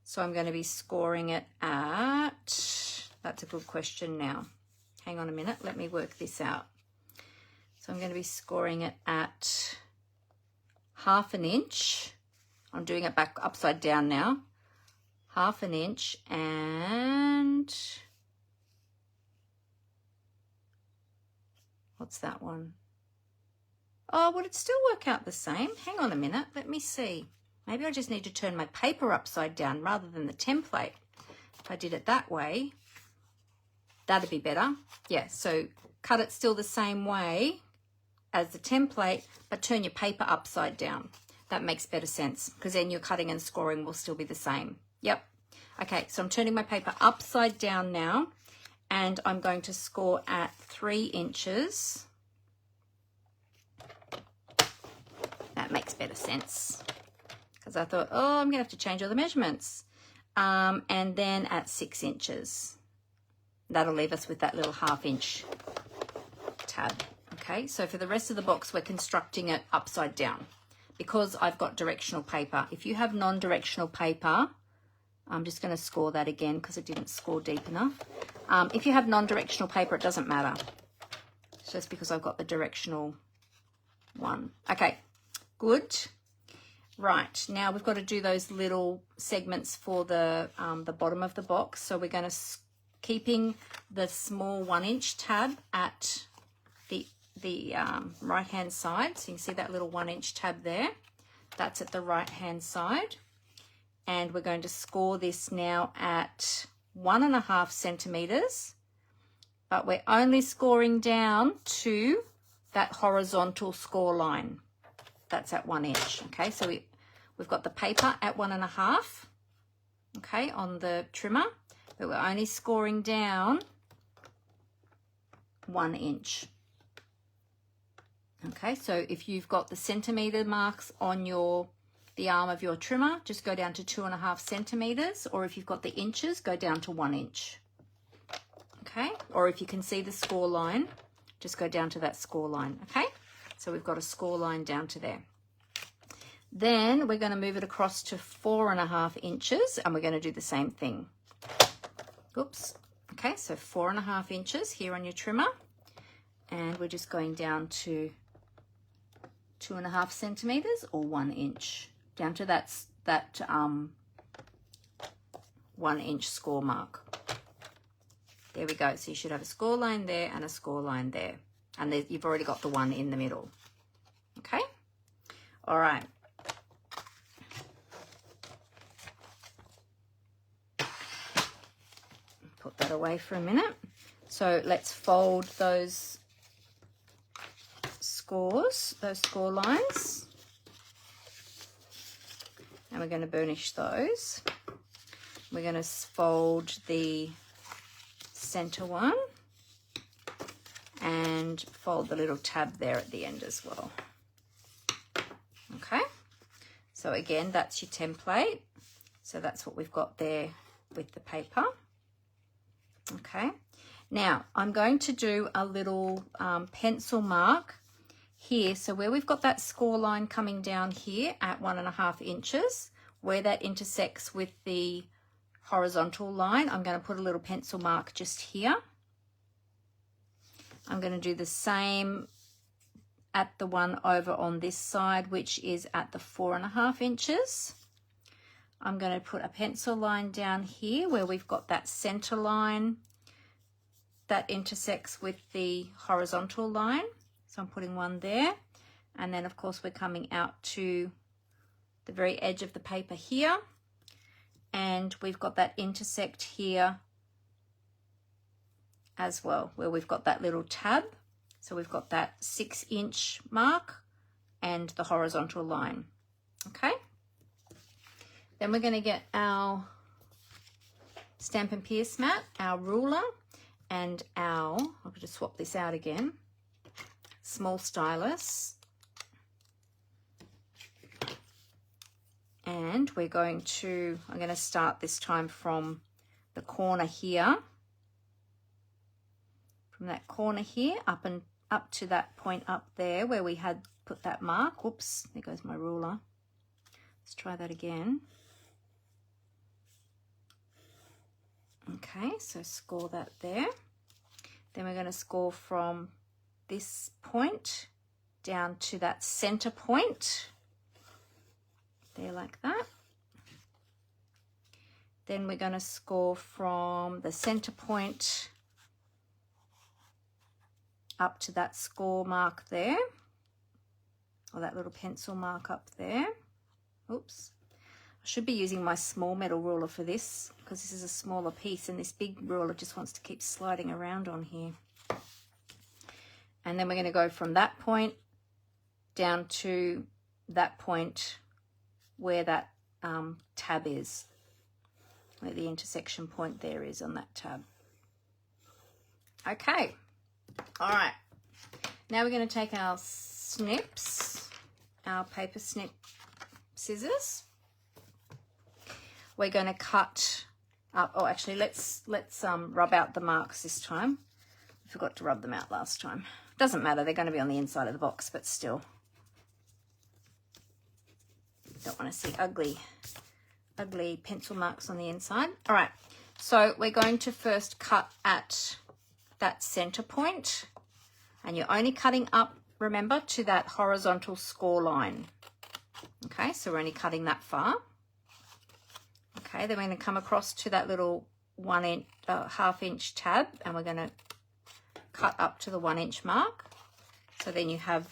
So I'm going to be scoring it at, that's a good question now. Hang on a minute, let me work this out. So I'm going to be scoring it at 1/2 inch. I'm doing it back upside down now. 1/2 inch and, what's that one? Oh, would it still work out the same? Hang on a minute, let me see. Maybe I just need to turn my paper upside down rather than the template. If I did it that way, that'd be better. Yeah, so cut it still the same way as the template, but turn your paper upside down. That makes better sense because then your cutting and scoring will still be the same. Yep. Okay, so I'm turning my paper upside down now, and I'm going to score at 3 inches. That makes better sense. Because I thought, oh, I'm going to have to change all the measurements. And then at 6 inches. That'll leave us with that little 1/2 inch tab. Okay, so for the rest of the box, we're constructing it upside down because I've got directional paper. If you have non-directional paper, I'm just going to score that again because it didn't score deep enough. If you have non-directional paper, it doesn't matter. It's just because I've got the directional one. Okay, good. Right, now we've got to do those little segments for the bottom of the box. So we're going to, keeping the small 1-inch tab at the right-hand side. So you can see that little 1-inch tab there. That's at the right-hand side. And we're going to score this now at 1.5 centimeters, but we're only scoring down to that horizontal score line. That's at 1 inch. Okay, so we've got the paper at 1.5, okay, on the trimmer, but we're only scoring down 1 inch. Okay, so if you've got the centimeter marks on the arm of your trimmer, just go down to 2.5 centimeters, or if you've got the inches, go down to 1 inch. Okay, or if you can see the score line, just go down to that score line. Okay, so we've got a score line down to there. Then we're going to move it across to 4.5 inches, and we're going to do the same thing. Oops. Okay, so 4.5 inches here on your trimmer, and we're just going down to 2.5 centimeters or 1 inch, down to that 1 inch score mark. There we go. So you should have a score line there and a score line there, and you've already got the one in the middle. Okay, all right. Put that away for a minute. So let's fold those scores, those score lines, and we're going to burnish those. We're going to fold the center one and fold the little tab there at the end as well. Okay, so again, that's your template. So that's what we've got there with the paper. Okay, now I'm going to do a little pencil mark here. So where we've got that score line coming down here at 1.5 inches, where that intersects with the horizontal line, I'm going to put a little pencil mark just here. I'm going to do the same at the one over on this side, which is at the 4.5 inches. I'm going to put a pencil line down here where we've got that center line that intersects with the horizontal line. So I'm putting one there. And then of course we're coming out to the very edge of the paper here. And we've got that intersect here as well, where we've got that little tab. So we've got that 6-inch mark and the horizontal line. Okay. Then we're going to get our Stampin' Pierce mat, our ruler, and our, I'll just swap this out again, small stylus. And we're going to, I'm going to start this time from the corner here, from that corner here up and up to that point up there where we had put that mark. Whoops, there goes my ruler. Let's try that again. Okay, so score that there. Then we're going to score from this point down to that center point. There, like that. Then we're going to score from the center point up to that score mark there, or that little pencil mark up there. Oops. I should be using my small metal ruler for this because this is a smaller piece and this big ruler just wants to keep sliding around on here. And then we're going to go from that point down to that point where that tab is, where the intersection point there is on that tab. Okay, all right. Now we're going to take our snips, our paper snip scissors. We're going to cut up. Oh, actually, let's rub out the marks this time. I forgot to rub them out last time. Doesn't matter. They're going to be on the inside of the box, but still. Don't want to see ugly ugly pencil marks on the inside. All right, so we're going to first cut at that center point, and you're only cutting up, remember, to that horizontal score line. Okay, so we're only cutting that far. Okay, then we're going to come across to that little 1 inch, ½ inch tab, and we're going to cut up to the 1 inch mark. So then you have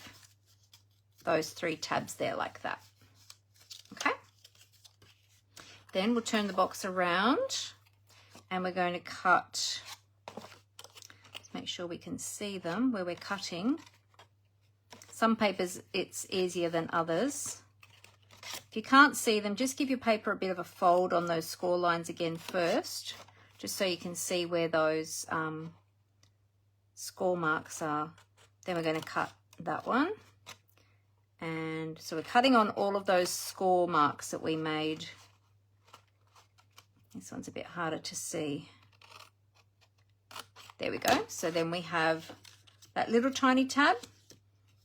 those 3 tabs there like that. Okay, then we'll turn the box around and we're going to cut, let's make sure we can see them where we're cutting. Some papers it's easier than others. If you can't see them, just give your paper a bit of a fold on those score lines again first, just so you can see where those score marks are. Then we're going to cut that one. And so we're cutting on all of those score marks that we made. This one's a bit harder to see. There we go. So then we have that little tiny tab.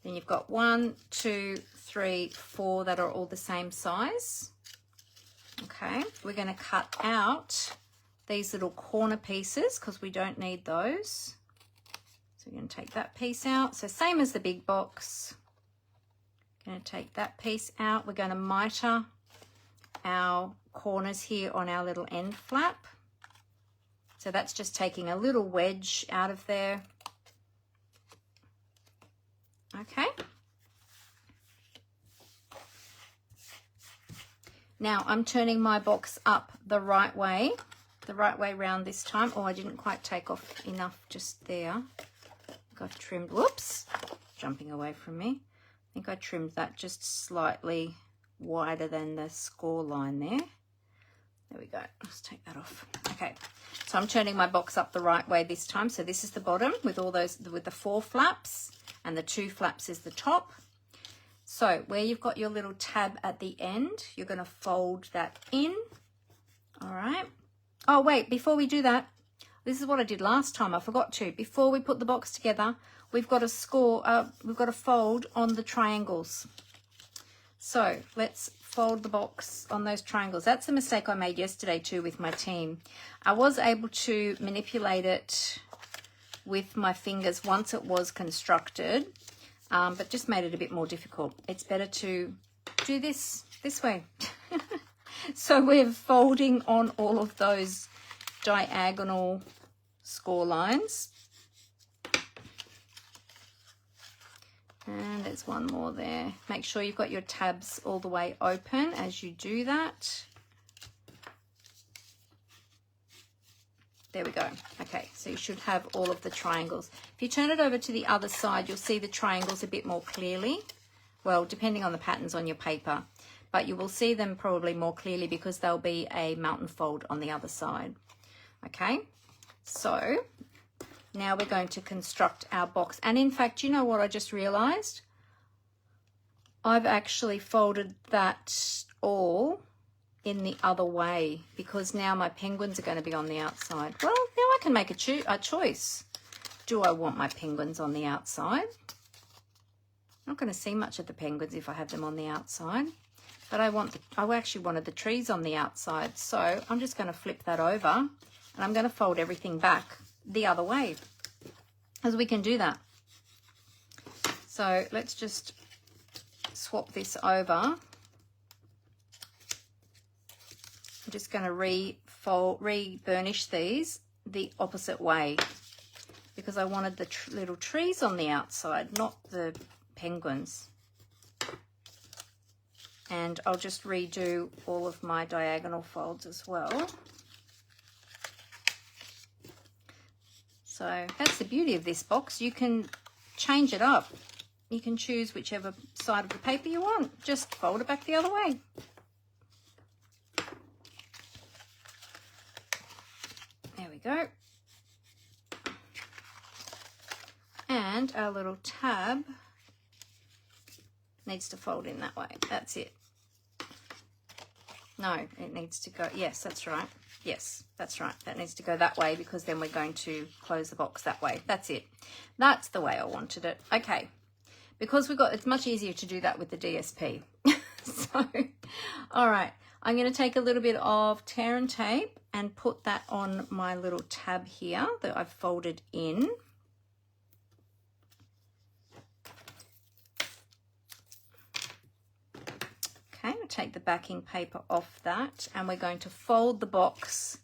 Then you've got 1, 2, 3, 4 that are all the same size. Okay, we're going to cut out these little corner pieces because we don't need those. So we're going to take that piece out. So same as the big box. Going to take that piece out. We're going to miter our corners here on our little end flap. So that's just taking a little wedge out of there. Okay. Now I'm turning my box up the right way round this time. Oh, I didn't quite take off enough just there. Got trimmed, whoops, jumping away from me. I think I trimmed that just slightly wider than the score line there. There we go. Let's take that off. Okay, so I'm turning my box up the right way this time. So this is the bottom with all those, with the 4 flaps, and the 2 flaps is the top. So where you've got your little tab at the end, you're going to fold that in. All right. Oh, wait, before we do that, this is what I did last time. I forgot to. Before we put the box together, we've got to fold on the triangles. So let's fold the box on those triangles. That's a mistake I made yesterday too with my team. I was able to manipulate it with my fingers once it was constructed, but just made it a bit more difficult. It's better to do this way. So we're folding on all of those diagonal score lines. And there's one more there. Make sure you've got your tabs all the way open as you do that. There we go. Okay, so you should have all of the triangles. If you turn it over to the other side, you'll see the triangles a bit more clearly. Well, depending on the patterns on your paper. But you will see them probably more clearly because there'll be a mountain fold on the other side. Okay, so now we're going to construct our box. And in fact, you know what I just realized? I've actually folded that all in the other way because now my penguins are going to be on the outside. Well, now I can make a choice. Do I want my penguins on the outside? I'm not going to see much of the penguins if I have them on the outside. But I actually wanted the trees on the outside. So I'm just going to flip that over and I'm going to fold everything back the other way, as we can do that. So let's just swap this over. I'm just going to re-burnish these the opposite way because I wanted the little trees on the outside, not the penguins. And I'll just redo all of my diagonal folds as well. So that's the beauty of this box. You can change it up. You can choose whichever side of the paper you want. Just fold it back the other way. There we go. And our little tab needs to fold in that way. That's it. No, it needs to go. Yes, that's right. Yes, that's right. That needs to go that way because then we're going to close the box that way. That's it. That's the way I wanted it. Okay. Because it's much easier to do that with the DSP. So, all right. I'm going to take a little bit of tear and tape and put that on my little tab here that I've folded in. Okay, we'll take the backing paper off that, and we're going to fold the box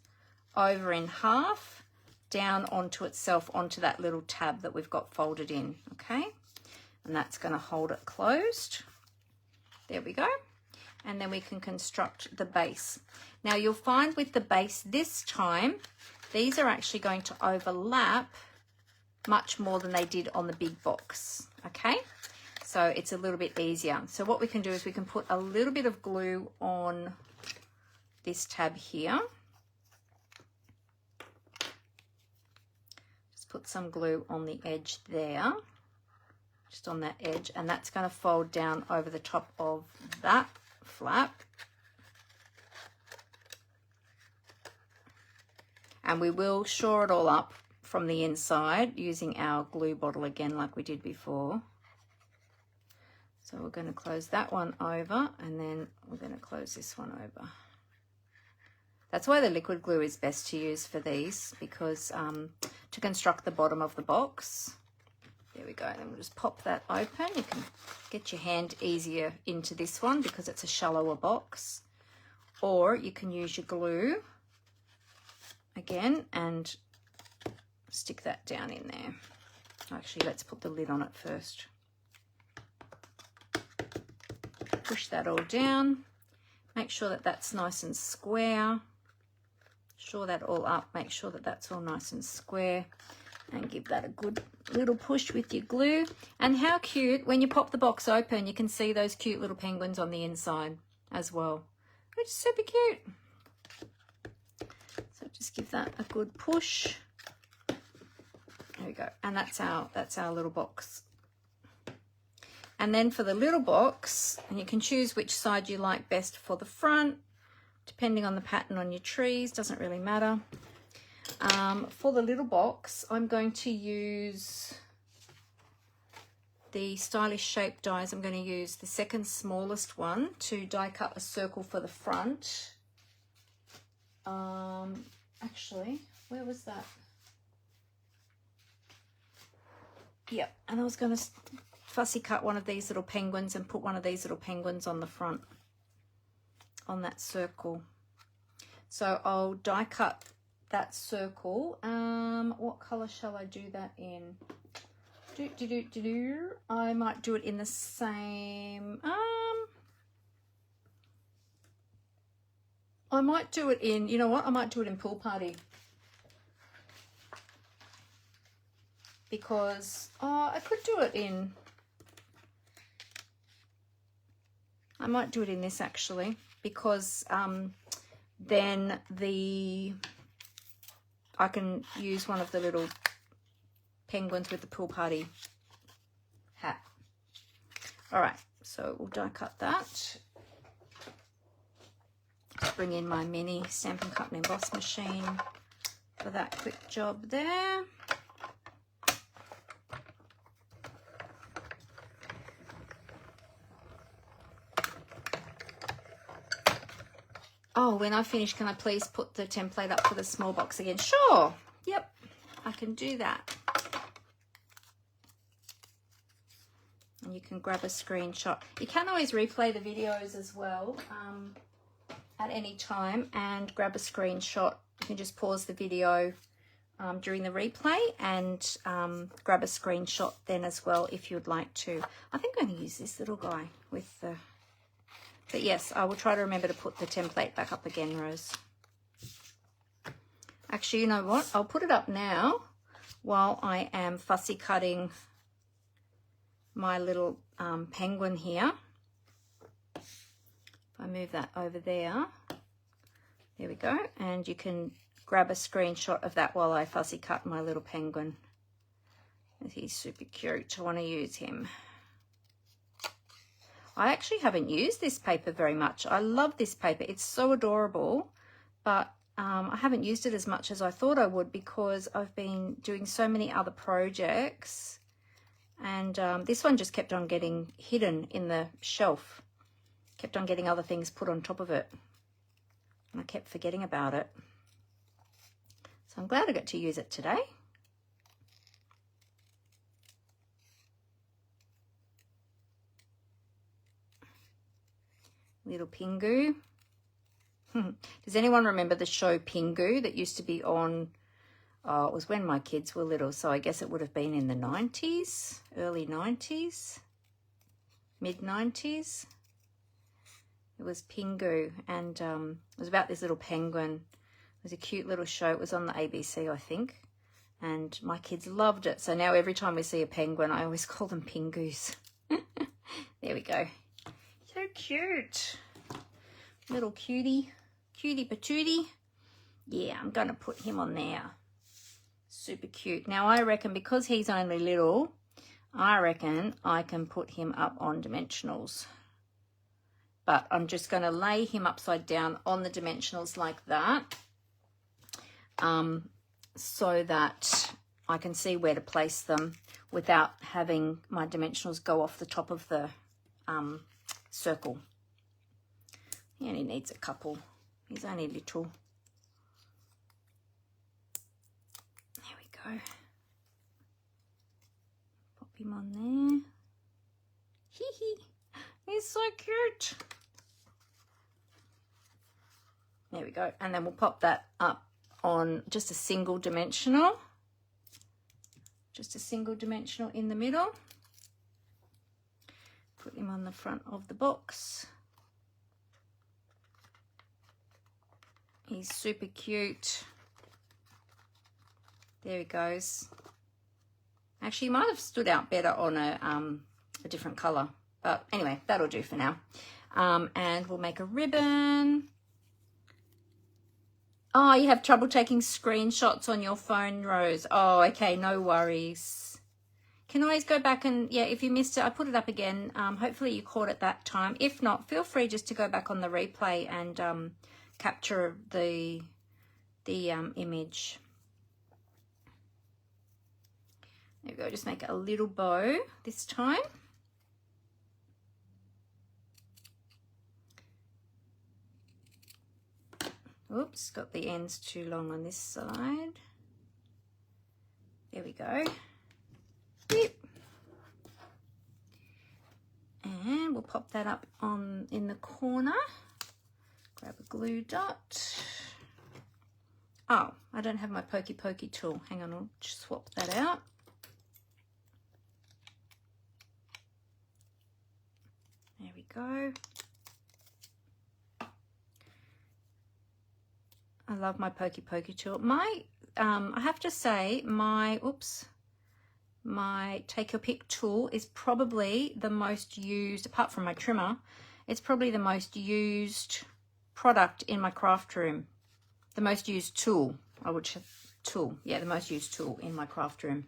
over in half down onto itself, onto that little tab that we've got folded in, okay? And that's going to hold it closed. There we go. And then we can construct the base. Now you'll find with the base this time, these are actually going to overlap much more than they did on the big box, okay? So it's a little bit easier. So what we can do is we can put a little bit of glue on this tab here. Just put some glue on the edge there, just on that edge, and that's going to fold down over the top of that flap. And we will shore it all up from the inside using our glue bottle again like we did before. So we're going to close that one over, and then we're going to close this one over. That's why the liquid glue is best to use for these, because to construct the bottom of the box. There we go. Then we'll just pop that open. You can get your hand easier into this one because it's a shallower box. Or you can use your glue again and stick that down in there. Actually, let's put the lid on it first. Push that all down. Make sure that that's nice and square. Shore that all up. Make sure that that's all nice and square. And give that a good little push with your glue. And how cute, when you pop the box open, you can see those cute little penguins on the inside as well, which is super cute. So just give that a good push. There we go. And that's our little box. And then for the little box, and you can choose which side you like best for the front, depending on the pattern on your trees, doesn't really matter. For the little box, I'm going to use the Stylish Shape dies. I'm going to use the second smallest one to die cut a circle for the front. Actually, where was that? Yep, and I was going to fussy cut one of these little penguins and put one of these little penguins on the front, on that circle. So I'll die cut that circle. What color shall I do that in? I might do it in the same, I might do it in, you know what, I might do it in Pool Party. Because, I could do it in, I might do it in this actually, because then I can use one of the little penguins with the Pool Party hat. All right, so we'll die cut that. Just bring in my mini Stampin' Cut and Emboss machine for that quick job there. Oh, when I finish, can I please put the template up for the small box again? Sure. Yep, I can do that. And you can grab a screenshot. You can always replay the videos as well at any time and grab a screenshot. You can just pause the video during the replay and grab a screenshot then as well if you'd like to. I think I'm going to use this little guy with the... But yes, I will try to remember to put the template back up again, Rose. Actually, you know what? I'll put it up now while I am fussy cutting my little penguin here. If I move that over there, there we go. And you can grab a screenshot of that while I fussy cut my little penguin. He's super cute. I want to use him. I actually haven't used this paper very much. I love this paper. It's so adorable, but I haven't used it as much as I thought I would because I've been doing so many other projects. And this one just kept on getting hidden in the shelf. Kept on getting other things put on top of it. I kept forgetting about it. So I'm glad I got to use it today. Little Pingu. Does anyone remember the show Pingu that used to be on, it was when my kids were little, so I guess it would have been in the 90s, early 90s, mid-90s. It was Pingu, and it was about this little penguin. It was a cute little show. It was on the ABC, I think, and my kids loved it. So now every time we see a penguin, I always call them Pingus. There we go. So cute. Little cutie patootie. Yeah, I'm going to put him on there. Super cute. Now, I reckon because he's only little, I reckon I can put him up on dimensionals. But I'm just going to lay him upside down on the dimensionals like that, so that I can see where to place them without having my dimensionals go off the top of the circle. He only needs a couple. He's only little. There we go. Pop him on there. Hee hee. He's so cute. There we go. And then we'll pop that up on just a single dimensional. Just a single dimensional in the middle. Put him on the front of the box. He's super cute. There he goes. Actually, he might have stood out better on a different colour. But anyway, that'll do for now. And we'll make a ribbon. Oh, you have trouble taking screenshots on your phone, Rose. Oh, okay, no worries. Can always go back and, yeah, if you missed it, I put it up again. Hopefully you caught it that time. If not, feel free just to go back on the replay and capture the image. There we go, just make a little bow this time. Oops, got the ends too long on this side. There we go. Yep. And we'll pop that up on in the corner. Grab a glue dot. Oh, I don't have my pokey tool. Hang on, I'll just swap that out. There we go. I love my pokey tool. I have to say, my take your pick tool is probably the most used, apart from my trimmer, it's probably the most used product in my craft room. The most used tool, the most used tool in my craft room.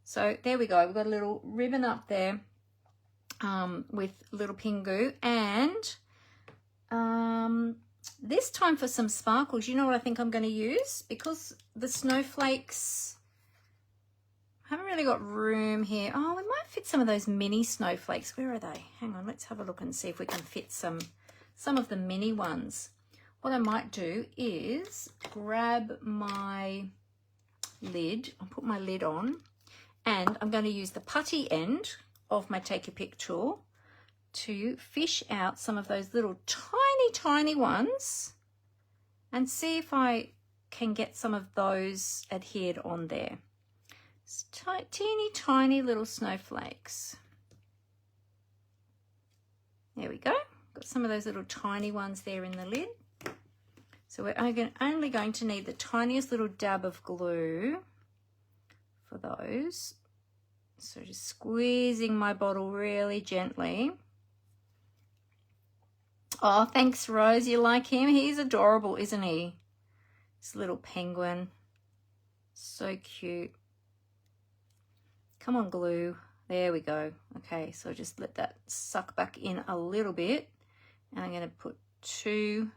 So there we go. We've got a little ribbon up there with little Pingu, and this time for some sparkles. You know what I think I'm going to use? Because the snowflakes, I haven't really got room here. Oh, we might fit some of those mini snowflakes. Where are they? Hang on, let's have a look and see if we can fit some of the mini ones. What I might do is grab my lid, I'll put my lid on, and I'm going to use the putty end of my take your pick tool to fish out some of those little tiny ones and see if I can get some of those adhered on there. It's teeny little snowflakes. There we go. Got some of those little tiny ones there in the lid. So we're only going to need the tiniest little dab of glue for those. So just squeezing my bottle really gently. Oh, thanks, Rose. You like him? He's adorable, isn't he? This little penguin. So cute. Come on, glue. There we go. Okay, so just let that suck back in a little bit. And I'm going to put 2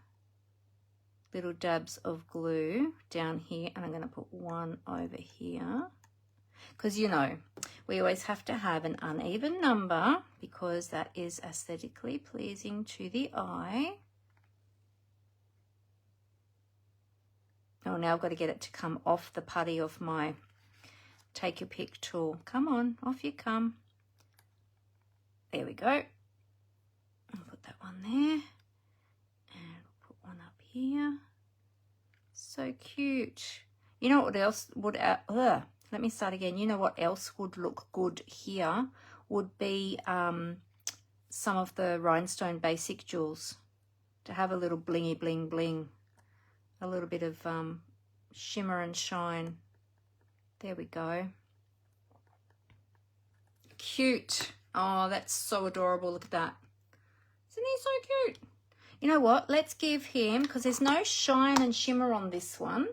little dabs of glue down here, and I'm going to put 1 over here. Because, you know, we always have to have an uneven number because that is aesthetically pleasing to the eye. Oh, now I've got to get it to come off the putty of my take your pick tool. Come on, off you come. There we go. I'll put that one there. And put one up here. So cute. You know what else would, let me start again. You know what else would look good here would be some of the rhinestone basic jewels, to have a little blingy bling bling, a little bit of shimmer and shine. There we go. Cute. Oh, that's so adorable. Look at that. Isn't he so cute? You know what? Let's give him, because there's no shine and shimmer on this one.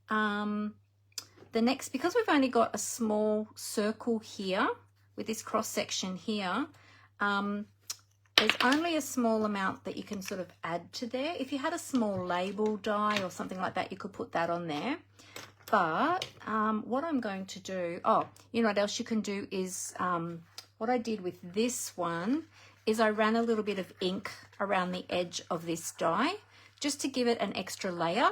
The next, because we've only got a small circle here with this cross section here, there's only a small amount that you can sort of add to there. If you had a small label die or something like that, you could put that on there. But what I'm going to do, oh, you know what else you can do is, what I did with this one is I ran a little bit of ink around the edge of this die just to give it an extra layer.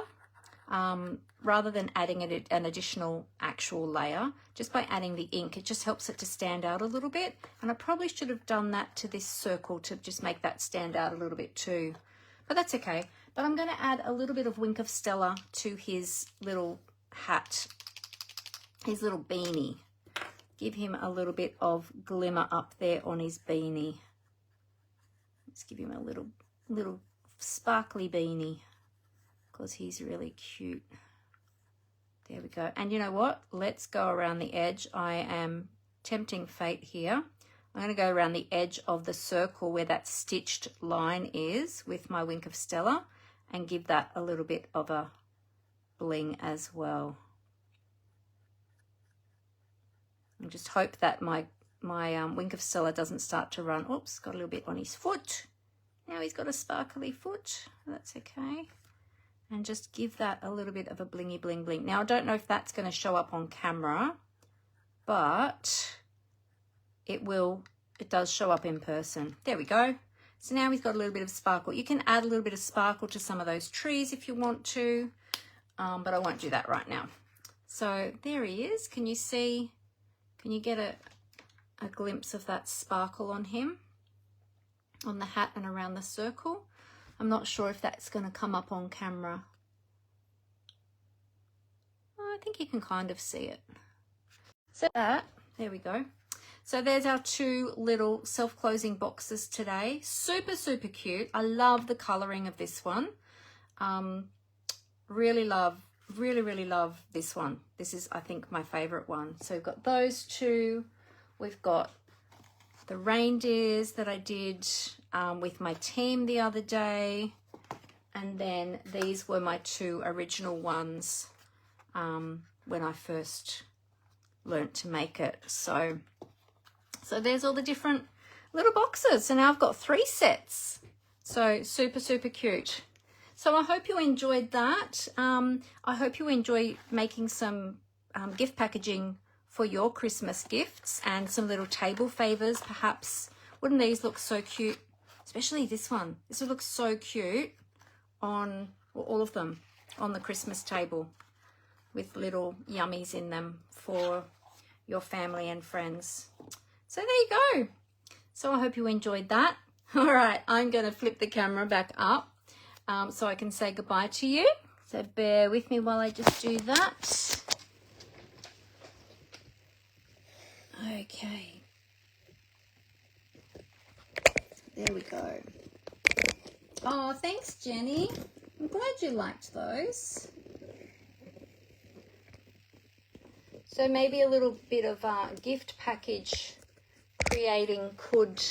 Rather than adding it an additional actual layer, just by adding the ink, it just helps it to stand out a little bit. And I probably should have done that to this circle to just make that stand out a little bit too. But that's okay. But I'm going to add a little bit of Wink of Stella to his little hat, his little beanie. Give him a little bit of glimmer up there on his beanie. Let's give him a little sparkly beanie, because he's really cute. There we go. And you know what? Let's go around the edge. I am tempting fate here. I'm going to go around the edge of the circle where that stitched line is with my Wink of Stella and give that a little bit of a bling as well. And just hope that my Wink of Stella doesn't start to run. Oops, got a little bit on his foot. Now he's got a sparkly foot. That's okay. And just give that a little bit of a blingy bling bling. Now, I don't know if that's going to show up on camera, but it will. It does show up in person. There we go. So now we've got a little bit of sparkle. You can add a little bit of sparkle to some of those trees if you want to, but I won't do that right now. So there he is. Can you see? Can you get a glimpse of that sparkle on him, on the hat and around the circle? I'm not sure if that's going to come up on camera. Oh, I think you can kind of see it. So there we go. So there's our two little self-closing boxes today. Super, super cute. I love the colouring of this one. Really love this one. This is, I think, my favourite one. So we've got those two. We've got the reindeers that I did with my team the other day, and then these were my two original ones when I first learnt to make it. So there's all the different little boxes. So now I've got 3 sets. So super, super cute. So I hope you enjoyed that. I hope you enjoy making some gift packaging for your Christmas gifts and some little table favors perhaps. Wouldn't these look so cute? Especially this one. This would look so cute on, well, all of them, on the Christmas table with little yummies in them for your family and friends. So there you go. So I hope you enjoyed that. All right, I'm going to flip the camera back up so I can say goodbye to you. So bear with me while I just do that. Okay. There we go. Oh, thanks, Jenny. I'm glad you liked those. So maybe a little bit of gift package creating could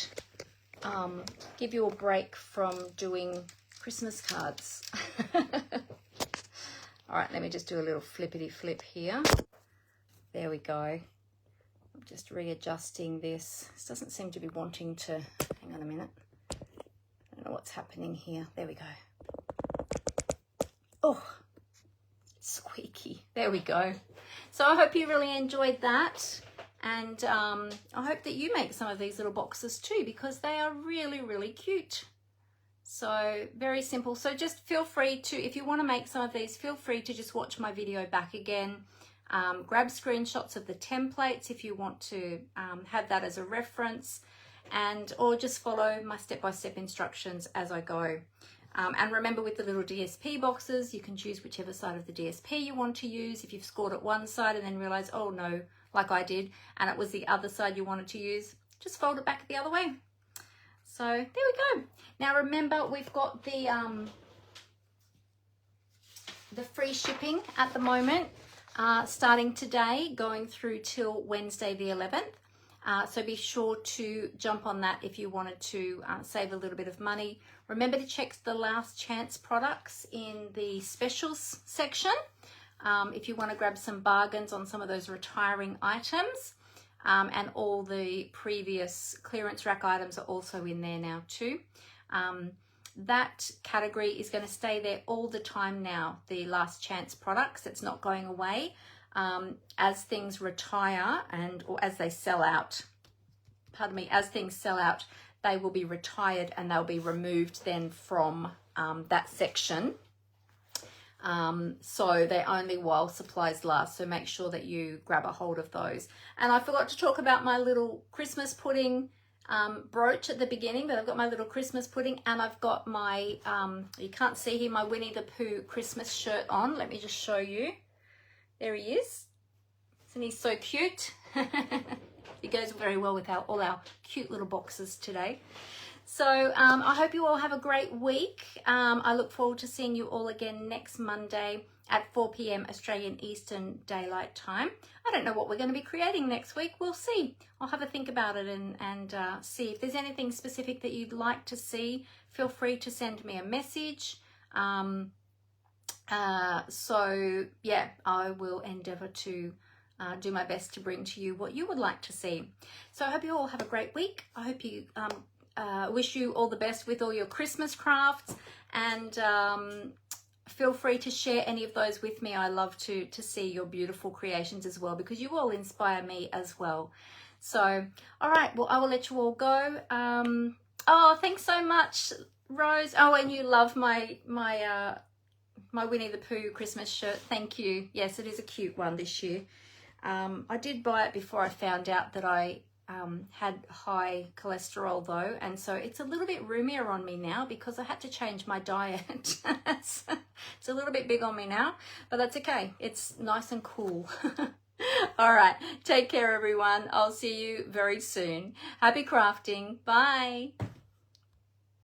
give you a break from doing Christmas cards. All right, let me just do a little flippity flip here. There we go. I'm just readjusting this. This doesn't seem to be wanting to, hang on a minute. I don't know what's happening here. There we go. Oh, squeaky. There we go. So I hope you really enjoyed that. And I hope that you make some of these little boxes too, because they are really, really cute. So very simple. So just feel free to, if you want to make some of these, feel free to just watch my video back again. Grab screenshots of the templates if you want to have that as a reference, and or just follow my step-by-step instructions as I go. And remember, with the little DSP boxes, you can choose whichever side of the DSP you want to use. If you've scored at one side and then realize, oh no, like I did, and it was the other side you wanted to use, just fold it back the other way. So there we go. Now remember, we've got the free shipping at the moment, starting today, going through till Wednesday the 11th. So be sure to jump on that if you wanted to save a little bit of money. Remember to check the last chance products in the specials section if you want to grab some bargains on some of those retiring items. And all the previous clearance rack items are also in there now too. That category is going to stay there all the time now, the last chance products. It's not going away. As things retire or as they sell out, pardon me, as things sell out, they will be retired and they'll be removed then from that section. So they're only while supplies last, so make sure that you grab a hold of those. And I forgot to talk about my little Christmas pudding brooch at the beginning, but I've got my little Christmas pudding, and I've got my, you can't see here, my Winnie the Pooh Christmas shirt on. Let me just show you. There he is. Isn't he so cute? He goes very well with all our cute little boxes today. So I hope you all have a great week. I look forward to seeing you all again next Monday at 4 p.m. Australian Eastern Daylight Time. I don't know what we're going to be creating next week. We'll see. I'll have a think about it and see if there's anything specific that you'd like to see. Feel free to send me a message. So yeah, I will endeavour to do my best to bring to you what you would like to see. So I hope you all have a great week. I hope you wish you all the best with all your Christmas crafts, and feel free to share any of those with me. I love to see your beautiful creations as well, because you all inspire me as well. So all right, well, I will let you all go. Oh, thanks so much, Rose. Oh, and you love my Winnie the Pooh Christmas shirt. Thank you. Yes, it is a cute one this year. I did buy it before I found out that I had high cholesterol though, and so it's a little bit roomier on me now because I had to change my diet. It's a little bit big on me now, but that's okay. It's nice and cool. All right, take care everyone. I'll see you very soon. Happy crafting. Bye.